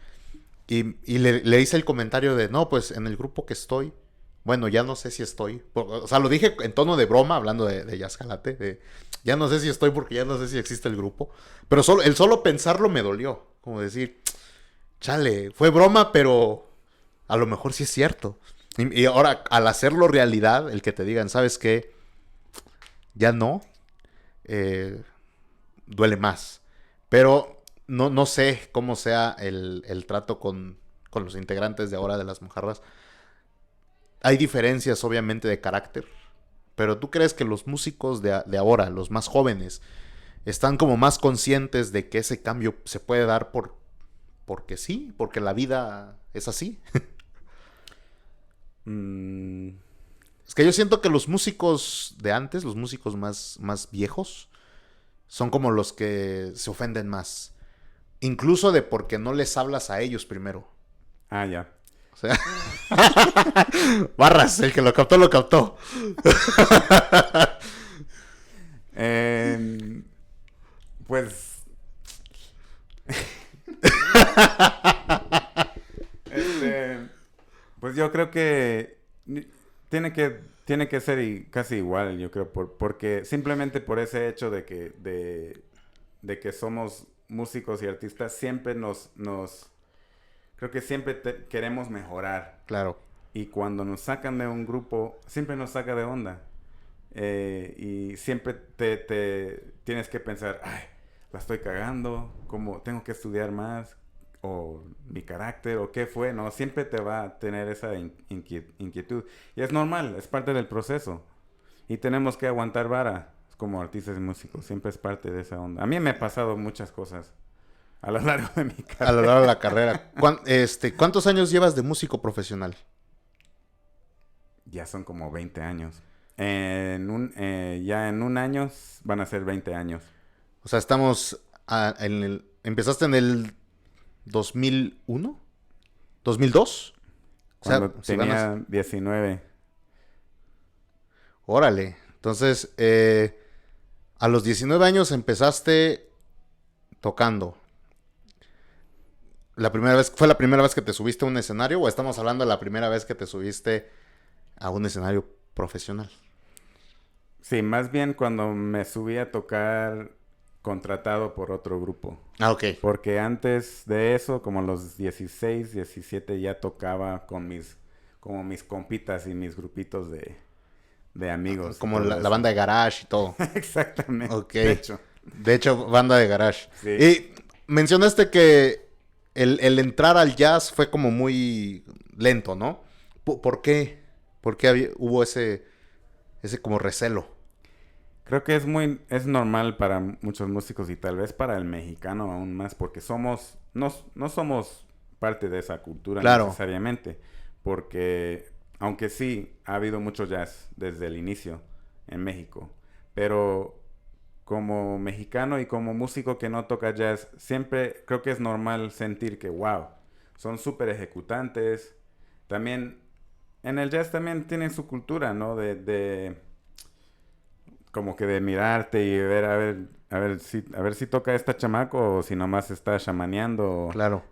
Y le hice el comentario de, no, pues en el grupo que estoy, bueno, ya no sé si estoy. O sea, lo dije en tono de broma, hablando de Jazz Jalate, ya no sé si estoy porque ya no sé si existe el grupo. Pero el solo pensarlo me dolió. Como decir, chale, fue broma, pero a lo mejor sí es cierto. Y ahora, al hacerlo realidad, el que te digan, ¿sabes qué? Ya no, eh, duele más. Pero no sé cómo sea el trato con los integrantes de ahora de las mojarras. Hay diferencias, obviamente, de carácter. Pero ¿tú crees que los músicos de ahora, los más jóvenes, están como más conscientes de que ese cambio se puede dar porque sí? Porque la vida es así. Mm, Es que yo siento que los músicos de antes, los músicos más viejos, son como los que se ofenden más. Incluso de porque no les hablas a ellos primero. ya. O sea, Barras, el que lo captó, lo captó. Em, pues... este, pues yo creo que Tiene que ser casi igual, yo creo, porque simplemente por ese hecho de que somos músicos y artistas, siempre creo que siempre queremos mejorar. Claro. Y cuando nos sacan de un grupo, siempre nos saca de onda. Y siempre te tienes que pensar, ay, la estoy cagando, como tengo que estudiar más, o mi carácter, o qué fue, ¿no? Siempre te va a tener esa inquietud. Y es normal, es parte del proceso. Y tenemos que aguantar vara como artistas y músicos, siempre es parte de esa onda. A mí me ha pasado muchas cosas a lo largo de mi carrera. A lo largo de la carrera. ¿Cuántos años llevas de músico profesional? Ya son como 20 años. Ya en un año van a ser 20 años. O sea, ¿empezaste en el 2001? ¿2002? Cuando O sea, tenía 19. Órale. Entonces, a los 19 años empezaste tocando. ¿Fue la primera vez que te subiste a un escenario o estamos hablando de la primera vez que te subiste a un escenario profesional? Sí, más bien cuando me subí a tocar contratado por otro grupo. Ah, ok. Porque antes de eso, como a los 16, 17, ya tocaba como mis compitas y mis grupitos de amigos. Como la banda de garage y todo. Exactamente. Ok. De hecho, banda de garage. Sí. Y mencionaste que el entrar al jazz fue como muy lento, ¿no? ¿Por qué? ¿Por qué hubo ese como recelo? Creo que es normal para muchos músicos y tal vez para el mexicano aún más, porque no somos parte de esa cultura Claro. necesariamente, porque aunque sí ha habido mucho jazz desde el inicio en México, pero como mexicano y como músico que no toca jazz, siempre creo que es normal sentir que, wow, son súper ejecutantes. También, en el jazz también tienen su cultura, ¿no? Como que de mirarte y ver, a ver si toca esta chamaco o si nomás está chamaneando. Claro.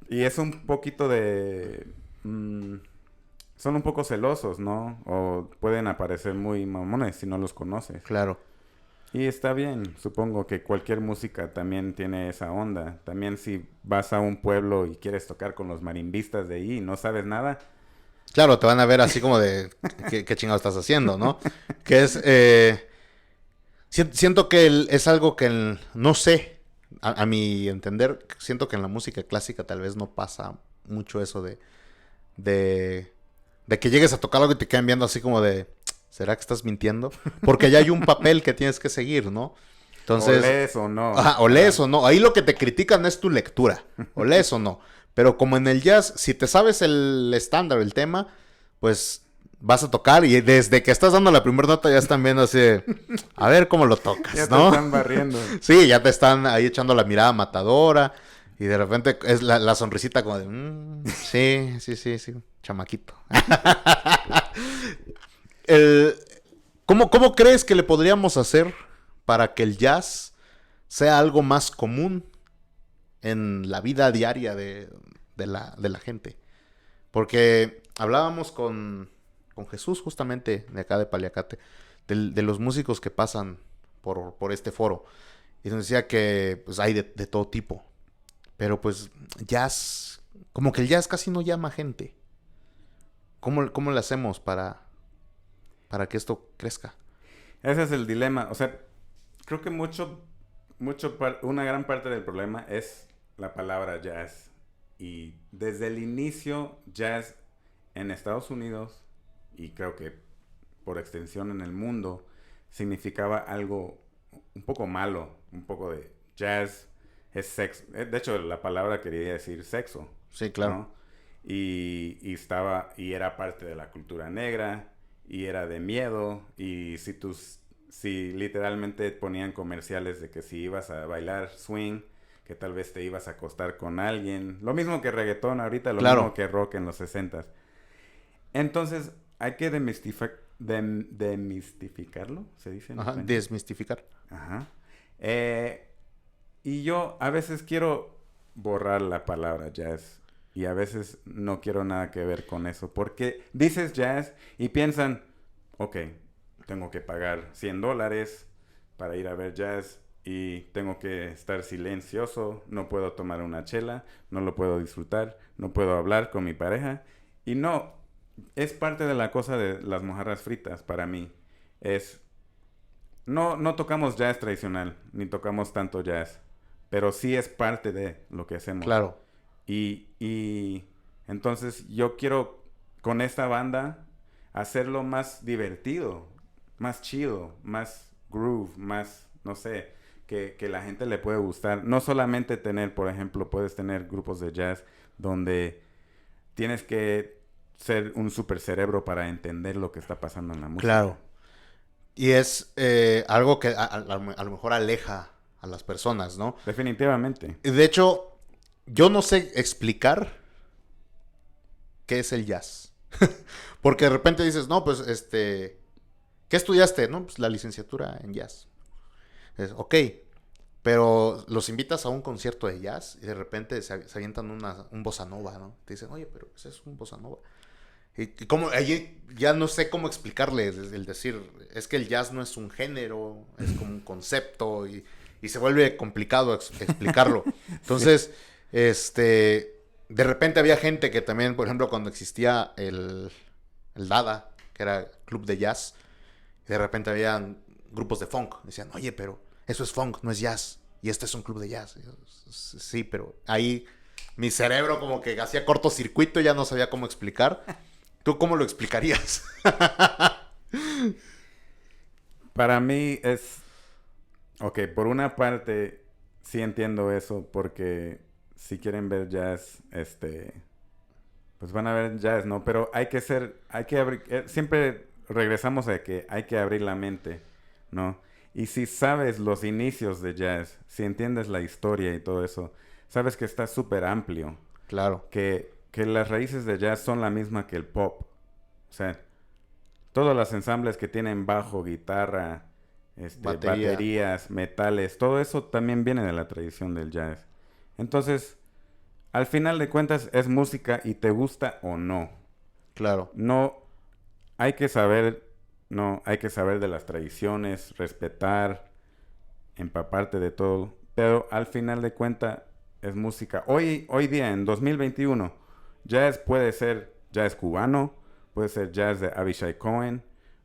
Y es un poquito son un poco celosos, ¿no? O pueden aparecer muy mamones si no los conoces. Claro. Y está bien, supongo que cualquier música también tiene esa onda. También si vas a un pueblo y quieres tocar con los marimbistas de ahí y no sabes nada. Claro, te van a ver así como de qué chingado estás haciendo, ¿no? Que es siento que es algo que no sé, a mi entender, siento que en la música clásica tal vez no pasa mucho eso de que llegues a tocar algo y te quedan viendo así como de, ¿será que estás mintiendo? Porque ya hay un papel que tienes que seguir, ¿no? Entonces, o lees o no. Ajá, o lees o no. Ahí lo que te critican es tu lectura. O lees o no. Pero como en el jazz, si te sabes el estándar, el tema, pues vas a tocar y desde que estás dando la primera nota ya están viendo así, a ver cómo lo tocas, ya ¿no? te están barriendo. Sí, ya te están ahí echando la mirada matadora y de repente es la sonrisita como de, sí, chamaquito. ¿Cómo crees que le podríamos hacer para que el jazz sea algo más común en la vida diaria de la gente? Porque hablábamos con Jesús justamente de acá de Paliacate, de los músicos que pasan por este foro. Y nos decía que pues hay de todo tipo. Pero pues jazz, como que el jazz casi no llama gente. ¿Cómo le hacemos para que esto crezca? Ese es el dilema. O sea, creo que una gran parte del problema es la palabra jazz. Y desde el inicio, jazz en Estados Unidos, y creo que por extensión en el mundo, significaba algo un poco malo, un poco de jazz es sexo. De hecho, la palabra quería decir sexo. Sí, claro. ¿No? Y era parte de la cultura negra, y era de miedo, y si literalmente ponían comerciales de que si ibas a bailar swing, que tal vez te ibas a acostar con alguien. Lo mismo que reggaetón ahorita, lo mismo que rock en los 60s. Entonces, hay que demistificarlo, ¿se dice? Ajá, desmistificar. Ajá. Y yo a veces quiero borrar la palabra jazz Y a veces no quiero nada que ver con eso. Porque dices jazz y piensan, ok, tengo que pagar $100 para ir a ver jazz y tengo que estar silencioso, no puedo tomar una chela, no lo puedo disfrutar, no puedo hablar con mi pareja. Y no, es parte de la cosa de las mojarras fritas para mí. Es, no tocamos jazz tradicional, ni tocamos tanto jazz, pero sí es parte de lo que hacemos. Claro. Y entonces yo quiero con esta banda hacerlo más divertido, más chido, más groove, más, no sé, que la gente le puede gustar. No solamente tener, por ejemplo, puedes tener grupos de jazz donde tienes que ser un super cerebro para entender lo que está pasando en la música. Claro. Y es algo que a lo mejor aleja a las personas, ¿no? Definitivamente. Y de hecho, yo no sé explicar qué es el jazz. Porque de repente dices, no, pues, ¿qué estudiaste? No, pues la licenciatura en jazz. Ok, pero los invitas a un concierto de jazz y de repente se avientan un bossa nova, ¿no? Te dicen, oye, pero ese es un bossa nova. Y como, allí ya no sé cómo explicarle el decir, es que el jazz no es un género, es como un concepto y se vuelve complicado explicarlo. Entonces, de repente había gente que también, por ejemplo, cuando existía el Dada, que era club de jazz, y de repente habían grupos de funk, decían, oye, pero eso es funk, no es jazz, y este es un club de jazz. Y yo, sí, pero ahí mi cerebro como que hacía cortocircuito y ya no sabía cómo explicar. ¿Tú cómo lo explicarías? Para mí es... Ok, por una parte sí entiendo eso porque si quieren ver jazz, pues van a ver jazz, ¿no? Pero hay que abrir, siempre regresamos a que hay que abrir la mente, ¿no? Y si sabes los inicios de jazz, si entiendes la historia y todo eso, sabes que está súper amplio, Claro. que las raíces de jazz son la misma que el pop. O sea, todos los ensambles que tienen bajo, guitarra, Batería. baterías, metales, todo eso también viene de la tradición del jazz. Entonces, al final de cuentas es música y te gusta o no. Claro. No hay que saber, no hay que saber de las tradiciones, respetar, empaparte de todo, pero al final de cuentas es música. Hoy día en 2021, jazz puede ser jazz cubano, puede ser jazz de Avishai Cohen,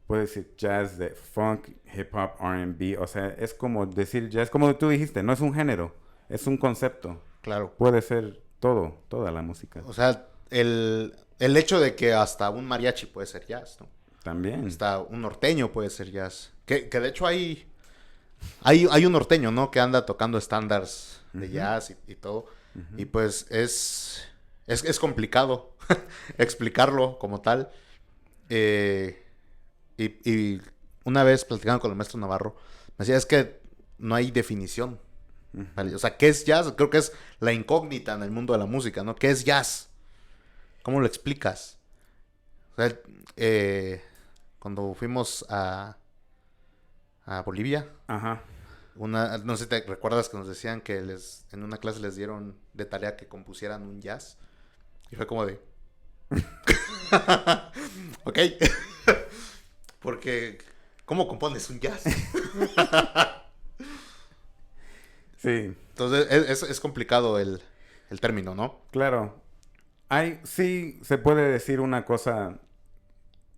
puede ser jazz de funk, hip hop, R&B, o sea, es como decir jazz, como tú dijiste, no es un género, es un concepto. Claro. Puede ser todo, toda la música. O sea, el hecho de que hasta un mariachi puede ser jazz, ¿no? También. Hasta un norteño puede ser jazz. Que de hecho hay un norteño, ¿no? Que anda tocando estándares de jazz y todo. Y pues es complicado explicarlo como tal. Y una vez platicando con el maestro Navarro, me decía, es que no hay definición. ¿Vale? O sea, ¿qué es jazz? Creo que es la incógnita en el mundo de la música, ¿no? ¿Qué es jazz? ¿Cómo lo explicas? O sea, cuando fuimos a Bolivia, Ajá. no sé si te recuerdas que nos decían que en una clase les dieron de tarea que compusieran un jazz. Y fue como de... ok. Porque, ¿cómo compones un jazz? Sí, Entonces, es complicado el término, ¿no? claro. Sí se puede decir una cosa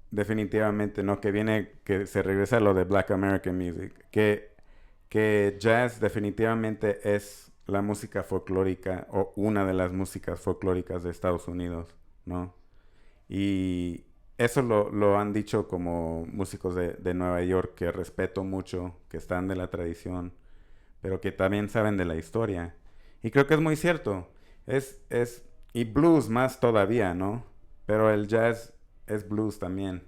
definitivamente, ¿no? Que se regresa a lo de Black American Music, que jazz definitivamente es la música folclórica o una de las músicas folclóricas de Estados Unidos, ¿no? Y eso lo han dicho como músicos de Nueva York que respeto mucho, que están de la tradición, pero que también saben de la historia. Y creo que es muy cierto. Y blues más todavía, ¿no? Pero el jazz es blues también.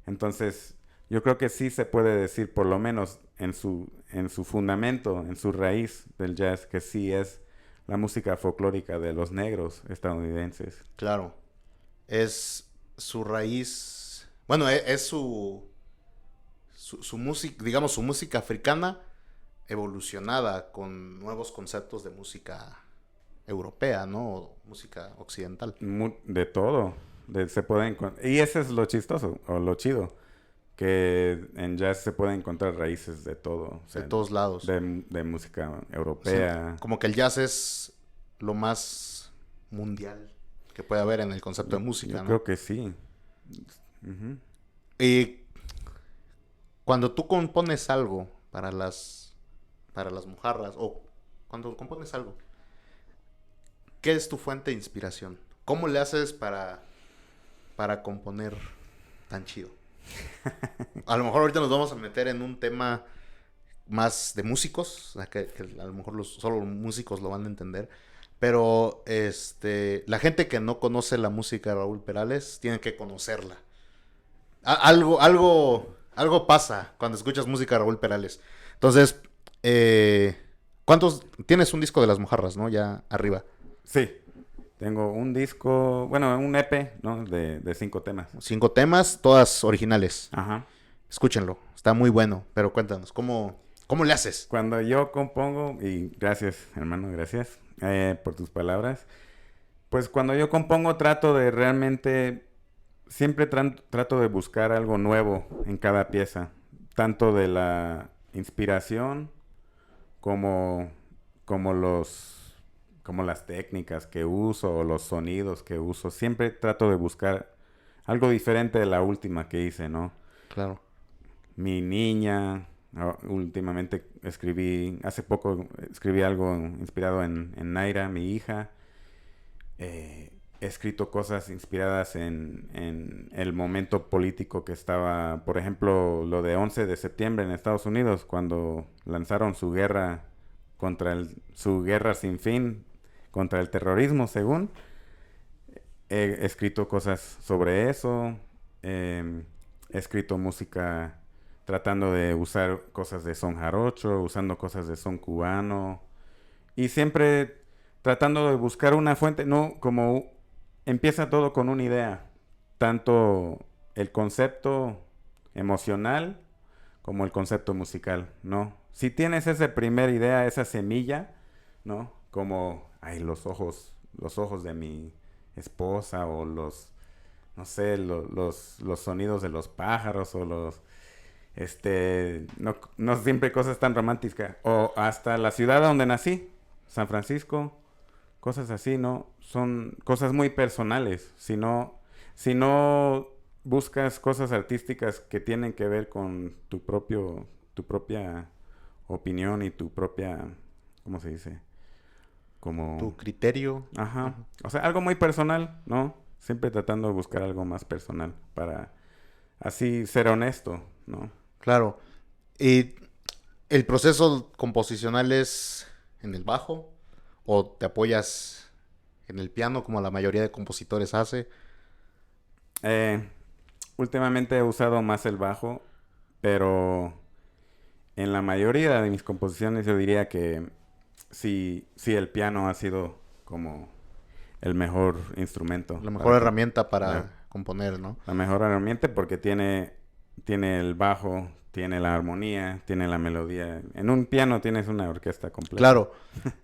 Entonces, yo creo que sí se puede decir, por lo menos en su fundamento, en su raíz del jazz, que sí es la música folclórica de los negros estadounidenses. Claro. Es su raíz. Bueno, es su música, digamos, su música africana evolucionada con nuevos conceptos de música europea, ¿no? O música occidental. De todo. Se puede y ese es lo chistoso, o lo chido, que en jazz se pueden encontrar raíces de todo. O sea, de todos lados. De música O europea. sea, como que el jazz es lo más mundial que puede haber en el concepto de música, Yo ¿no? creo que sí. Ujú. Y cuando tú compones algo para las mojarras, o cuando compones algo, ¿qué es tu fuente de inspiración? ¿Cómo le haces para componer tan chido? A lo mejor ahorita nos vamos a meter en un tema más de músicos, o sea, que a lo mejor solo los músicos lo van a entender, pero la gente que no conoce la música de Raúl Perales tiene que conocerla. Algo pasa cuando escuchas música de Raúl Perales. Entonces, ¿cuántos? Tienes un disco de las mojarras, ¿no? Ya arriba. Sí. Tengo un disco, bueno, un EP, ¿no? De 5 temas. 5 temas, todas originales. Ajá. Escúchenlo, está muy bueno. Pero cuéntanos, ¿cómo le haces? Cuando yo compongo, y gracias, hermano, gracias por tus palabras. Pues cuando yo compongo trato de realmente, siempre trato de buscar algo nuevo en cada pieza. Tanto de la inspiración como, como como las técnicas que uso o los sonidos que uso. Siempre trato de buscar algo diferente de la última que hice, ¿no? Claro. Mi niña, últimamente hace poco escribí algo inspirado en Naira, mi hija. He escrito cosas inspiradas en el momento político que estaba, por ejemplo, lo de 11 de septiembre en Estados Unidos, cuando lanzaron su guerra su guerra sin fin contra el terrorismo, según. He escrito cosas sobre eso. He escrito música tratando de usar cosas de son jarocho, usando cosas de son cubano. Y siempre tratando de buscar una fuente, ¿no? Como empieza todo con una idea. Tanto el concepto emocional como el concepto musical, ¿no? Si tienes esa primera idea, esa semilla, ¿no? Como, ay, los ojos de mi esposa o no sé, los sonidos de los pájaros o no siempre cosas tan románticas. O hasta la ciudad donde nací, San Francisco, cosas así, ¿no? Son cosas muy personales. Si no buscas cosas artísticas que tienen que ver con tu propia opinión y tu propia, ¿cómo se dice? Como... Tu criterio. Ajá. O sea, algo muy personal, ¿no? Siempre tratando de buscar algo más personal para así ser honesto, ¿no? Claro. ¿Y el proceso composicional es en el bajo? ¿O te apoyas en el piano como la mayoría de compositores hace? Últimamente he usado más el bajo, pero en la mayoría de mis composiciones yo diría que sí el piano ha sido como el mejor instrumento. La mejor herramienta para componer, ¿no? La mejor herramienta porque tiene el bajo, tiene la armonía, tiene la melodía. En un piano tienes una orquesta completa. Claro.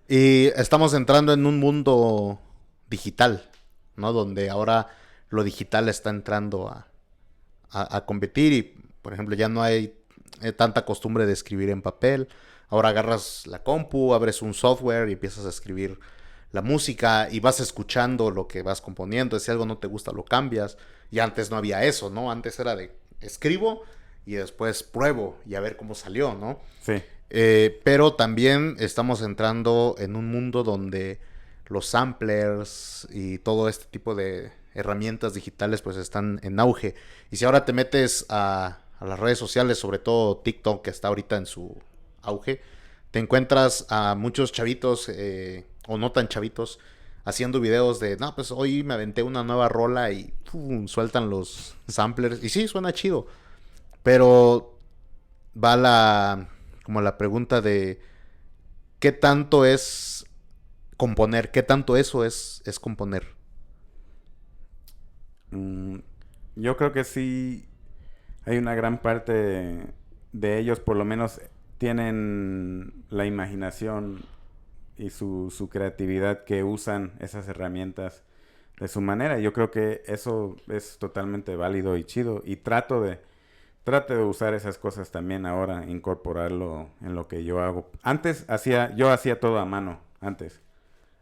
Y estamos entrando en un mundo digital, ¿no? Donde ahora lo digital está entrando a competir y, por ejemplo, ya no hay tanta costumbre de escribir en papel. Ahora agarras la compu, abres un software y empiezas a escribir la música y vas escuchando lo que vas componiendo. Si algo no te gusta, lo cambias. Y antes no había eso, ¿no? Antes era de escribo y después pruebo y a ver cómo salió, ¿no? Sí. Pero también estamos entrando en un mundo donde los samplers y todo este tipo de herramientas digitales pues están en auge. Y si ahora te metes a las redes sociales, sobre todo TikTok, que está ahorita en su auge, te encuentras a muchos chavitos o no tan chavitos haciendo videos de, no, pues hoy me aventé una nueva rola y ¡pum!, sueltan los samplers. Y sí, suena chido. Pero va como la pregunta de ¿qué tanto es componer? ¿Qué tanto eso es componer? Yo creo que sí hay una gran parte de ellos, por lo menos tienen la imaginación y su creatividad que usan esas herramientas de su manera. Yo creo que eso es totalmente válido y chido. Y trato de usar esas cosas también ahora, incorporarlo en lo que yo hago. Antes yo hacía todo a mano, antes.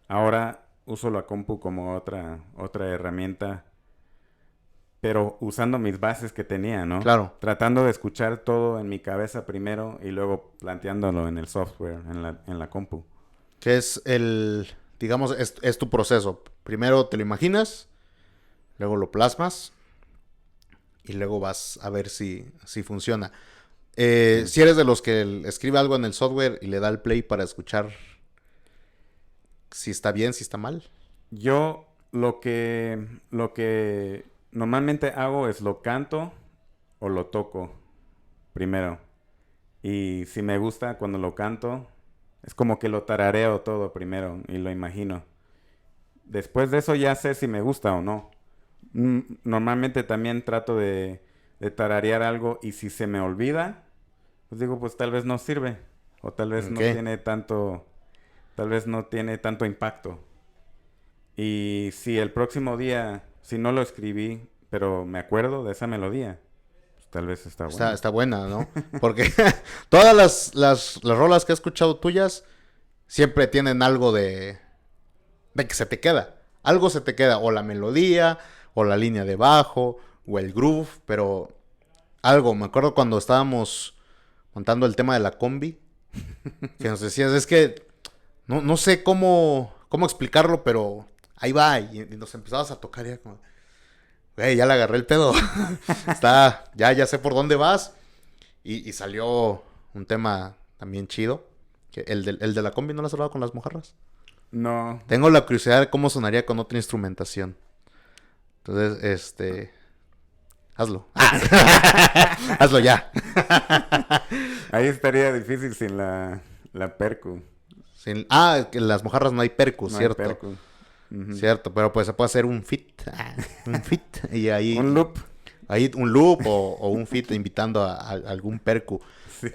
Ahora uso la compu como otra herramienta, pero usando mis bases que tenía, ¿no? Claro. Tratando de escuchar todo en mi cabeza primero y luego planteándolo en el software, en la compu. Que es digamos, es tu proceso. Primero te lo imaginas, luego lo plasmas y luego vas a ver si funciona. Sí. Si eres de los que escribe algo en el software y le da el play para escuchar si está bien, si está mal. Yo lo que normalmente hago es lo canto o lo toco primero. Y si me gusta cuando lo canto, es como que lo tarareo todo primero y lo imagino. Después de eso ya sé si me gusta o no. Normalmente también trato de tararear algo y si se me olvida, pues digo, pues tal vez no sirve o tal vez no ¿Qué? tiene tanto impacto. Y si el próximo día, si no lo escribí, pero me acuerdo de esa melodía, pues tal vez está bueno. Está buena, ¿no? Porque todas las rolas que he escuchado tuyas siempre tienen algo de que se te queda. Algo se te queda, o la melodía, o la línea de bajo, o el groove, pero algo. Me acuerdo cuando estábamos montando el tema de la combi, que nos decías, es que no sé cómo explicarlo, pero ahí va, y nos empezabas a tocar ya como, güey, ya le agarré el pedo. Ya sé por dónde vas. Y salió un tema también chido. Que el de la combi, ¿no lo has hablado con las mojarras? No, Tengo la curiosidad de cómo sonaría con otra instrumentación. Entonces, hazlo. Hazlo ya. ahí estaría difícil sin la percu. Que en las mojarras no hay percu, No hay cierto. percu. Ujú. Cierto, pero pues se puede hacer un fit. Un fit. Y Un loop. ahí un loop o un fit invitando a algún percu. Sí.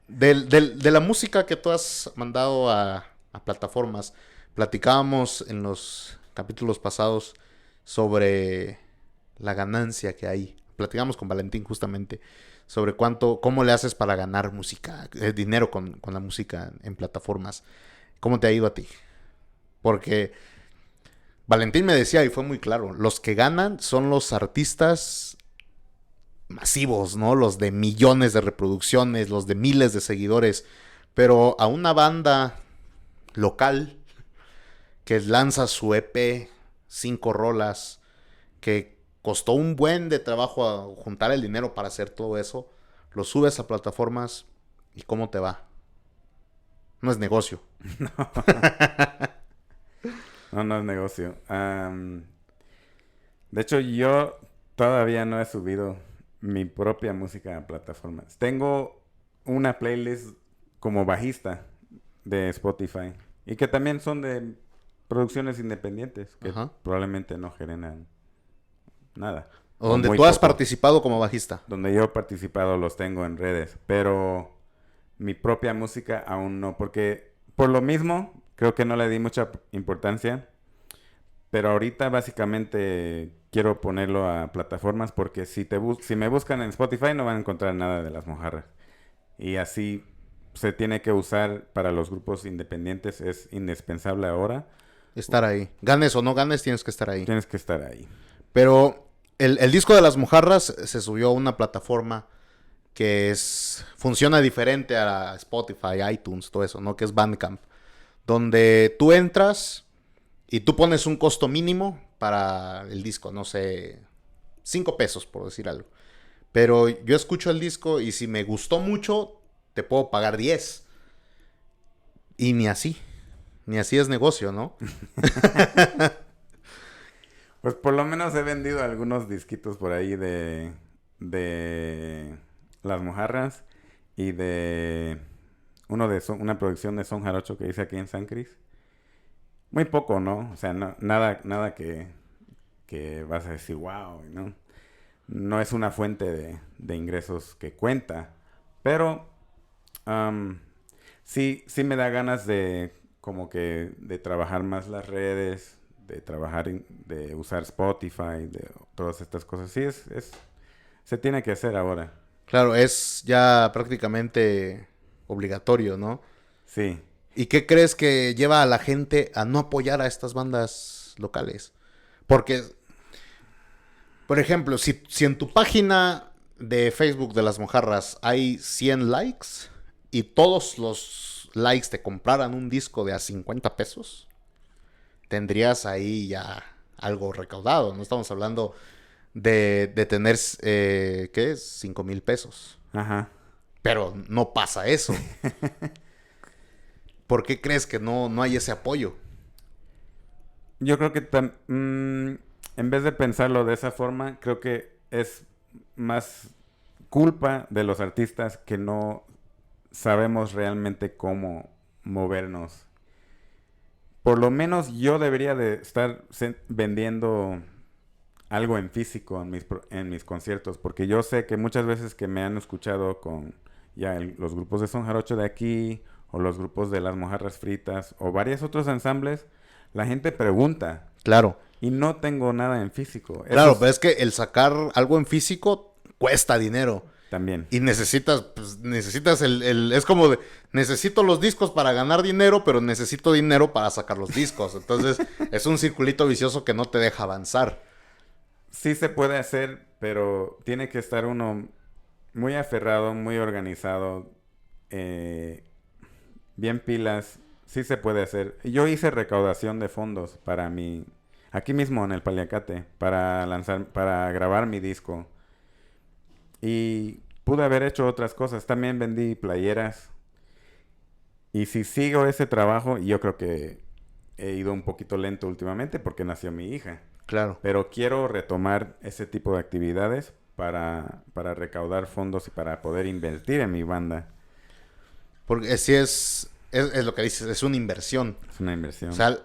De la música que tú has mandado a plataformas, platicábamos en los capítulos pasados sobre la ganancia que hay. Platicamos con Valentín justamente sobre cómo le haces para ganar música, dinero con la música en plataformas. ¿Cómo te ha ido a ti? Porque Valentín me decía, y fue muy claro, los que ganan son los artistas masivos, ¿no? Los de millones de reproducciones, los de miles de seguidores. Pero a una banda local que lanza su EP, 5 rolas, que costó un buen de trabajo a juntar el dinero para hacer todo eso, lo subes a plataformas y ¿cómo te va? No es negocio. No es negocio. De hecho, yo todavía no he subido mi propia música a plataformas. Tengo una playlist como bajista de Spotify y que también son de producciones independientes que Ajá. probablemente no generan nada. O O donde muy tú has poco. participado como bajista. Donde yo he participado los tengo en redes, pero mi propia música aún no, porque por lo mismo creo que no le di mucha importancia, pero ahorita básicamente quiero ponerlo a plataformas porque si me buscan en Spotify no van a encontrar nada de las mojarras. Y así se tiene que usar para los grupos independientes, es indispensable ahora. Estar ahí. Ganes o no ganes, tienes que estar ahí. Tienes que estar ahí. Pero el disco de las mojarras se subió a una plataforma que funciona diferente a Spotify, iTunes, todo eso, ¿no? Que es Bandcamp. Donde tú entras y tú pones un costo mínimo para el disco, no sé, 5 pesos por decir algo. Pero yo escucho el disco y si me gustó mucho, te puedo pagar 10. Y ni así es negocio, ¿no? Pues por lo menos he vendido algunos disquitos por ahí de Las Mojarras y de una producción de Son Jarocho que hice aquí en San Cris. Muy poco, ¿no? O sea, nada que vas a decir, wow, ¿no? No es una fuente de ingresos que cuenta. Pero sí me da ganas de como que de trabajar más las redes, de trabajar, de usar Spotify, de todas estas cosas. Sí, se tiene que hacer ahora. Claro, es ya prácticamente obligatorio, ¿no? Sí. ¿Y qué crees que lleva a la gente a no apoyar a estas bandas locales? Porque, por ejemplo, si en tu página de Facebook de las mojarras hay 100 likes y todos los likes te compraran un disco de a 50 pesos, tendrías ahí ya algo recaudado. No estamos hablando de tener, ¿qué es? 5,000 pesos. Ajá. Pero no pasa eso. ¿Por qué crees que no hay ese apoyo? Yo creo que en vez de pensarlo de esa forma, creo que es más culpa de los artistas que no sabemos realmente cómo movernos. Por lo menos yo debería de estar vendiendo algo en físico en mis conciertos, porque yo sé que muchas veces que me han escuchado con ya los grupos de Son Jarocho de aquí, o los grupos de Las Mojarras Fritas, o varios otros ensambles, la gente pregunta. Claro. Y no tengo nada en físico. Claro, pero es que el sacar algo en físico cuesta dinero. También. Y necesitas es como de, necesito los discos para ganar dinero, pero necesito dinero para sacar los discos. Entonces, es un circulito vicioso que no te deja avanzar. Sí se puede hacer, pero tiene que estar uno muy aferrado, muy organizado, bien pilas. Sí se puede hacer. Yo hice recaudación de fondos para aquí mismo en el Paliacate, para grabar mi disco. Y pude haber hecho otras cosas. También vendí playeras. Y si sigo ese trabajo, yo creo que he ido un poquito lento últimamente porque nació mi hija. Claro. Pero quiero retomar ese tipo de actividades para recaudar fondos y para poder invertir en mi banda. Porque sí es lo que dices, es una inversión. Es una inversión. O sea,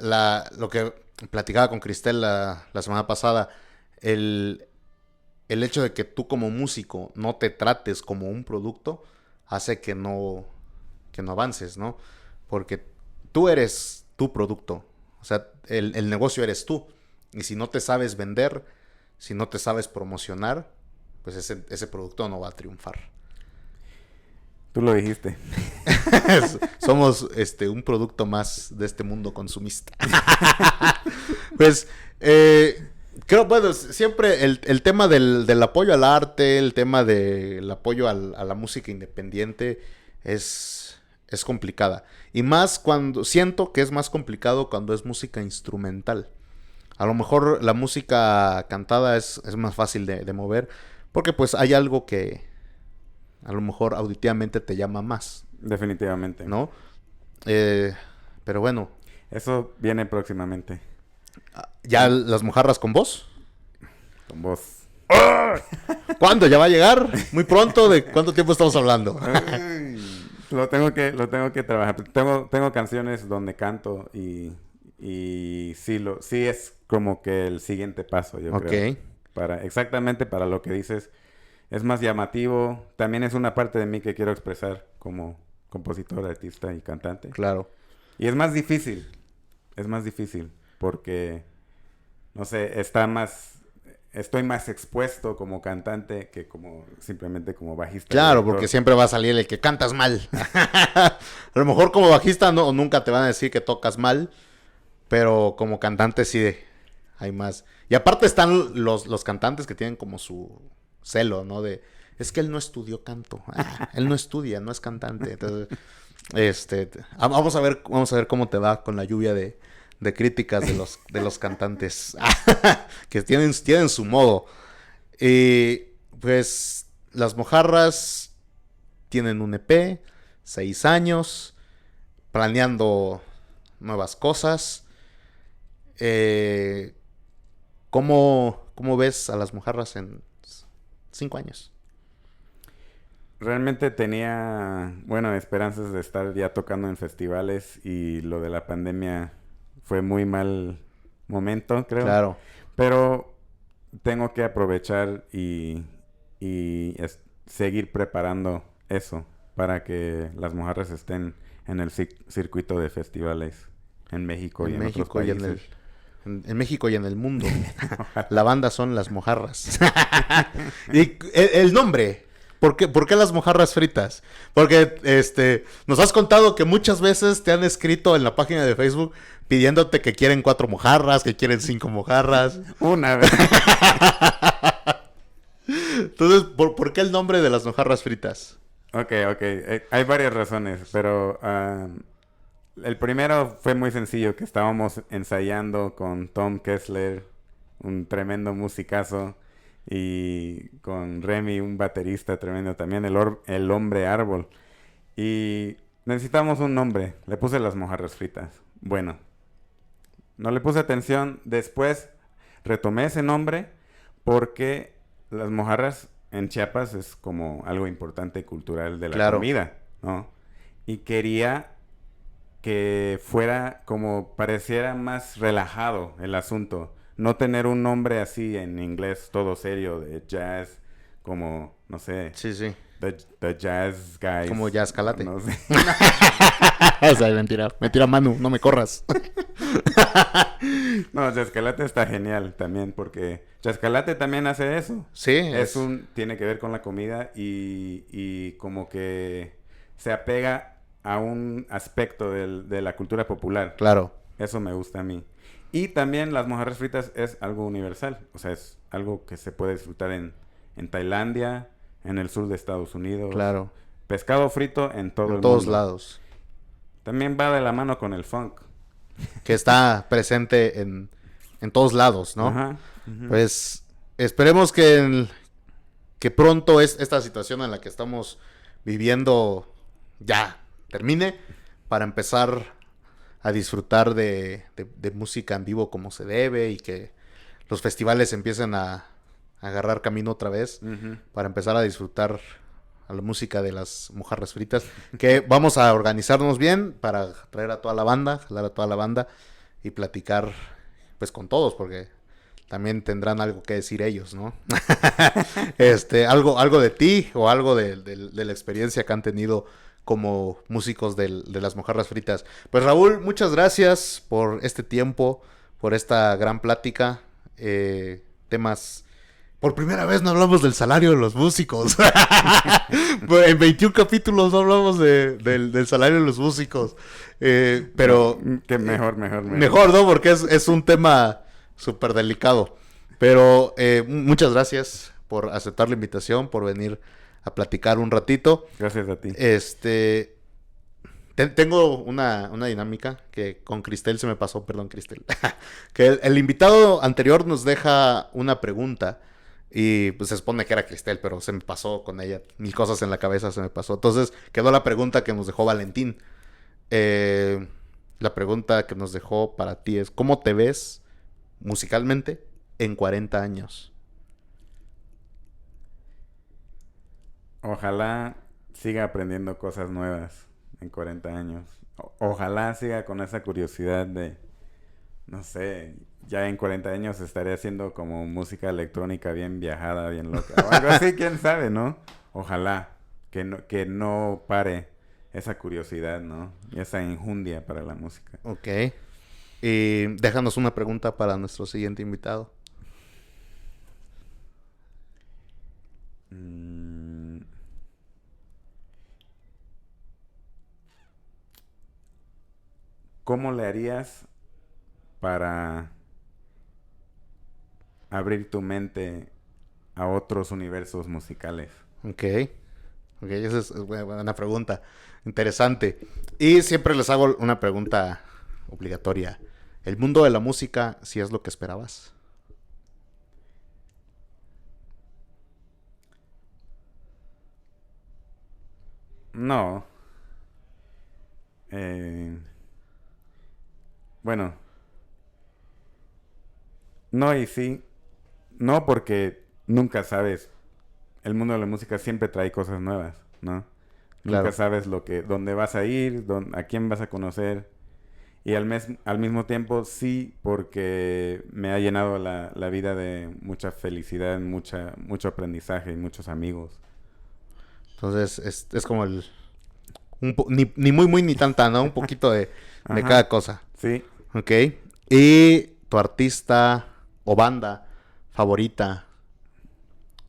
lo que platicaba con Cristel la semana pasada, el hecho de que tú como músico no te trates como un producto hace que no avances, ¿no? Porque tú eres tu producto. O sea, el negocio eres tú. Y si no te sabes vender, si no te sabes promocionar, pues ese producto no va a triunfar. Tú lo dijiste. Somos un producto más de este mundo consumista. Pues, creo, bueno, siempre el tema del apoyo al arte, el tema del apoyo a la música independiente es complicada. Y más siento que es más complicado cuando es música instrumental. A lo mejor la música cantada es más fácil de mover, porque pues hay algo que a lo mejor auditivamente te llama más. Definitivamente. ¿No? Pero bueno. Eso viene próximamente. ¿Ya las mojarras con voz? Con voz. ¿Cuándo? ¿Ya va a llegar? ¿Muy pronto? ¿De cuánto tiempo estamos hablando? Lo tengo que trabajar. Tengo canciones donde canto y sí es como que el siguiente paso, yo creo. Exactamente para lo que dices. Es más llamativo. También es una parte de mí que quiero expresar como compositor, artista y cantante. Claro. Y es más difícil. Es más difícil porque, no sé, estoy más expuesto como cantante que simplemente como bajista. Claro, porque siempre va a salir el que cantas mal. A lo mejor como bajista nunca te van a decir que tocas mal, pero como cantante sí hay más. Y aparte están los cantantes que tienen como su celo, ¿no? Es que él no estudió canto. Él no estudia, no es cantante. Entonces, vamos a ver cómo te va con la lluvia de críticas de los cantantes que tienen su modo. Pues las mojarras tienen un EP, 6 años, planeando nuevas cosas. ¿Cómo ves a las mojarras en 5 años? Realmente tenía, esperanzas de estar ya tocando en festivales y lo de la pandemia fue muy mal momento, creo. Claro. Pero tengo que aprovechar y seguir preparando eso para que las mojarras estén en el circuito de festivales en México y en otros México y países. en México y en el mundo. La banda son las mojarras. Y el nombre. Por qué las mojarras fritas? Porque nos has contado que muchas veces te han escrito en la página de Facebook pidiéndote que quieren 4 mojarras, que quieren 5 mojarras. Una vez. Entonces, ¿por qué el nombre de las mojarras fritas? Ok. Hay varias razones, pero el primero fue muy sencillo, que estábamos ensayando con Tom Kessler, un tremendo musicazo, y con Remy, un baterista tremendo también, el hombre árbol. Y necesitamos un nombre. Le puse las mojarras fritas. Bueno, no le puse atención. Después retomé ese nombre porque las mojarras en Chiapas es como algo importante cultural de la Claro. comida, ¿no? Y quería que fuera como pareciera más relajado el asunto. No tener un nombre así en inglés todo serio de jazz, como, no sé, Sí, sí. The Jazz Guys. Como Jazz Calate. No sé. O sea, mentira. Mentira, Manu. No me corras. No, Chascalate está genial también porque Chascalate también hace eso. Sí, Tiene que ver con la comida y como que se apega a un aspecto de la cultura popular. Claro. Eso me gusta a mí. Y también las mojarras fritas es algo universal. O sea, es algo que se puede disfrutar en Tailandia, en el sur de Estados Unidos. Claro. Pescado frito en todo el En todos mundo. lados. También va de la mano con el funk. Que está presente en todos lados, ¿no? Ajá. Ujú. Pues esperemos que pronto esta situación en la que estamos viviendo ya termine para empezar a disfrutar de música en vivo como se debe y que los festivales empiecen a agarrar camino otra vez Ujú. para empezar a disfrutar a la música de las mojarras fritas, que vamos a organizarnos bien para traer a toda la banda, jalar a toda la banda y platicar pues con todos, porque también tendrán algo que decir ellos, ¿no? Algo de ti o algo de la experiencia que han tenido como músicos de las mojarras fritas. Pues Raúl, muchas gracias por este tiempo, por esta gran plática, temas. Por primera vez no hablamos del salario de los músicos. En 21 capítulos no hablamos del salario de los músicos. Pero... Que mejor. Mejor, ¿no? Porque es un tema súper delicado. Pero muchas gracias por aceptar la invitación, por venir a platicar un ratito. Gracias a ti. Tengo una dinámica que con Cristel se me pasó, perdón, Cristel. Que el invitado anterior nos deja una pregunta. Y pues se supone que era Cristel, pero se me pasó con ella. Mil cosas en la cabeza se me pasó. Entonces quedó la pregunta que nos dejó Valentín. La pregunta que nos dejó para ti es: ¿cómo te ves musicalmente en 40 años? Ojalá siga aprendiendo cosas nuevas en 40 años. Ojalá siga con esa curiosidad de, no sé, ya en 40 años estaré haciendo como música electrónica bien viajada, bien loca. O algo así, quién sabe, ¿no? Ojalá que no pare esa curiosidad, ¿no? Y esa enjundia para la música. Ok. Y déjanos una pregunta para nuestro siguiente invitado. ¿Cómo le harías para abrir tu mente a otros universos musicales? Ok, esa es buena pregunta. Interesante. Y siempre les hago una pregunta obligatoria. ¿El mundo de la música sí es lo que esperabas? No. Bueno. No y sí. No, porque nunca sabes. El mundo de la música siempre trae cosas nuevas, ¿no? Claro. Nunca sabes dónde vas a ir, a quién vas a conocer. Y al mismo tiempo sí, porque me ha llenado la vida de mucha felicidad, mucho aprendizaje y muchos amigos. Entonces es como Ni muy, muy, ni tanta, ¿no? Un poquito de cada cosa. Sí. Ok. Y tu artista o banda favorita,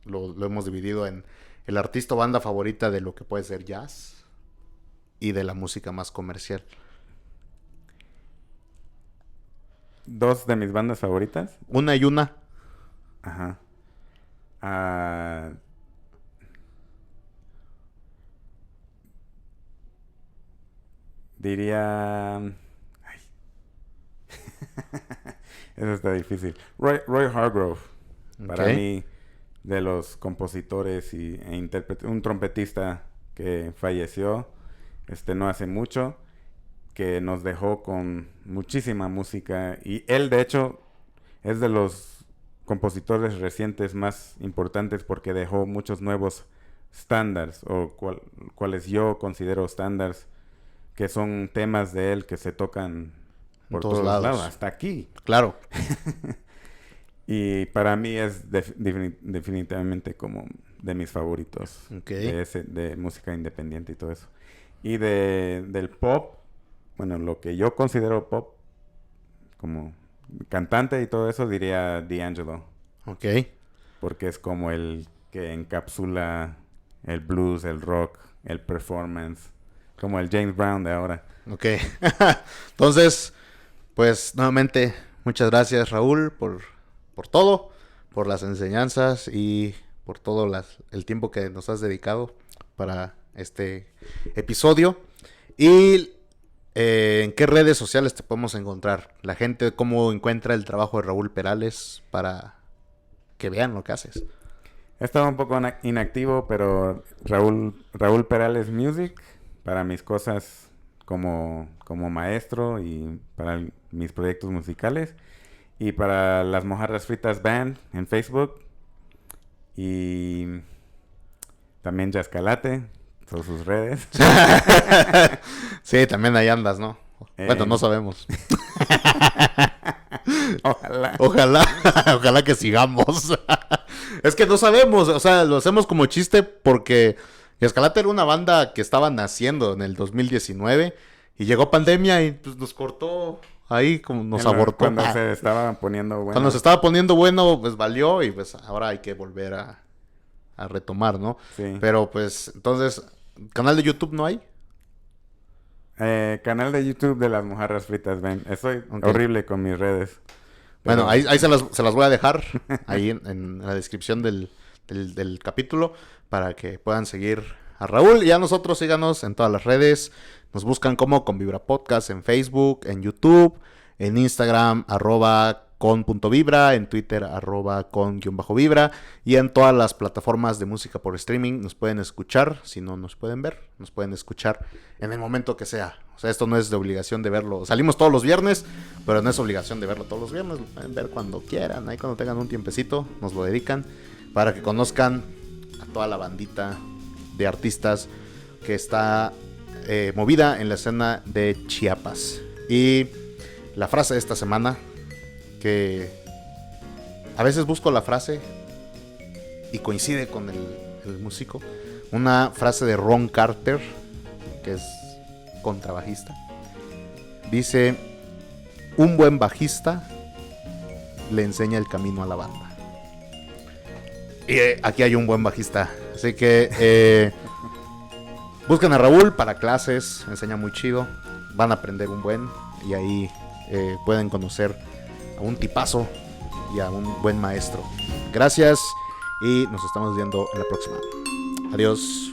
lo hemos dividido en el artista o banda favorita de lo que puede ser jazz y de la música más comercial. Dos de mis bandas favoritas. Una y una. Ajá. Diría... Ay. Eso está difícil. Roy Hargrove. Para mí, de los compositores e intérpretes, un trompetista que falleció no hace mucho, que nos dejó con muchísima música. Y él, de hecho, es de los compositores recientes más importantes porque dejó muchos nuevos estándares, o cuales yo considero estándares, que son temas de él que se tocan por todos lados, hasta aquí. Claro. Y para mí es definitivamente como de mis favoritos. De música independiente y todo eso. Y del pop, bueno, lo que yo considero pop, como cantante y todo eso, diría D'Angelo. Ok. Porque es como el que encapsula el blues, el rock, el performance. Como el James Brown de ahora. Ok. Entonces, pues nuevamente, muchas gracias, Raúl, por todo, por las enseñanzas y por todo el tiempo que nos has dedicado para este episodio. Y ¿en qué redes sociales te podemos encontrar? La gente, ¿cómo encuentra el trabajo de Raúl Perales para que vean lo que haces? He estado un poco inactivo, pero Raúl Perales Music para mis cosas como maestro y para mis proyectos musicales. Y para las Mojarras Fritas Band en Facebook. Y también Yascalate, son sus redes. Sí, también ahí andas, ¿no? Bueno, no sabemos. Ojalá que sigamos. Es que no sabemos, o sea, lo hacemos como chiste porque Yascalate era una banda que estaba naciendo en el 2019 y llegó pandemia y pues nos cortó. Ahí como nos abortó. Cuando se estaba poniendo bueno. Cuando se estaba poniendo bueno, pues valió y pues ahora hay que volver a retomar, ¿no? Sí. Pero pues, entonces, ¿canal de YouTube no hay? Canal de YouTube de las Mojarras Fritas, ven. Estoy horrible con mis redes. Bueno, ahí se las voy a dejar ahí en la descripción del capítulo para que puedan seguir a Raúl. Y a nosotros síganos en todas las redes. Nos buscan como Convibra Podcast en Facebook, en YouTube, en Instagram, @con.vibra, en Twitter, @con_vibra, y en todas las plataformas de música por streaming nos pueden escuchar. Si no nos pueden ver, nos pueden escuchar en el momento que sea. O sea, esto no es de obligación de verlo. Salimos todos los viernes, pero no es obligación de verlo todos los viernes. Lo pueden ver cuando quieran, ahí cuando tengan un tiempecito, nos lo dedican para que conozcan a toda la bandita de artistas que está movida en la escena de Chiapas. Y la frase de esta semana, que a veces busco la frase y coincide con el músico, una frase de Ron Carter, que es contrabajista. Dice: un buen bajista le enseña el camino a la banda. Y aquí hay un buen bajista, así que busquen a Raúl para clases, enseña muy chido, van a aprender un buen, y ahí pueden conocer a un tipazo y a un buen maestro. Gracias y nos estamos viendo en la próxima. Adiós.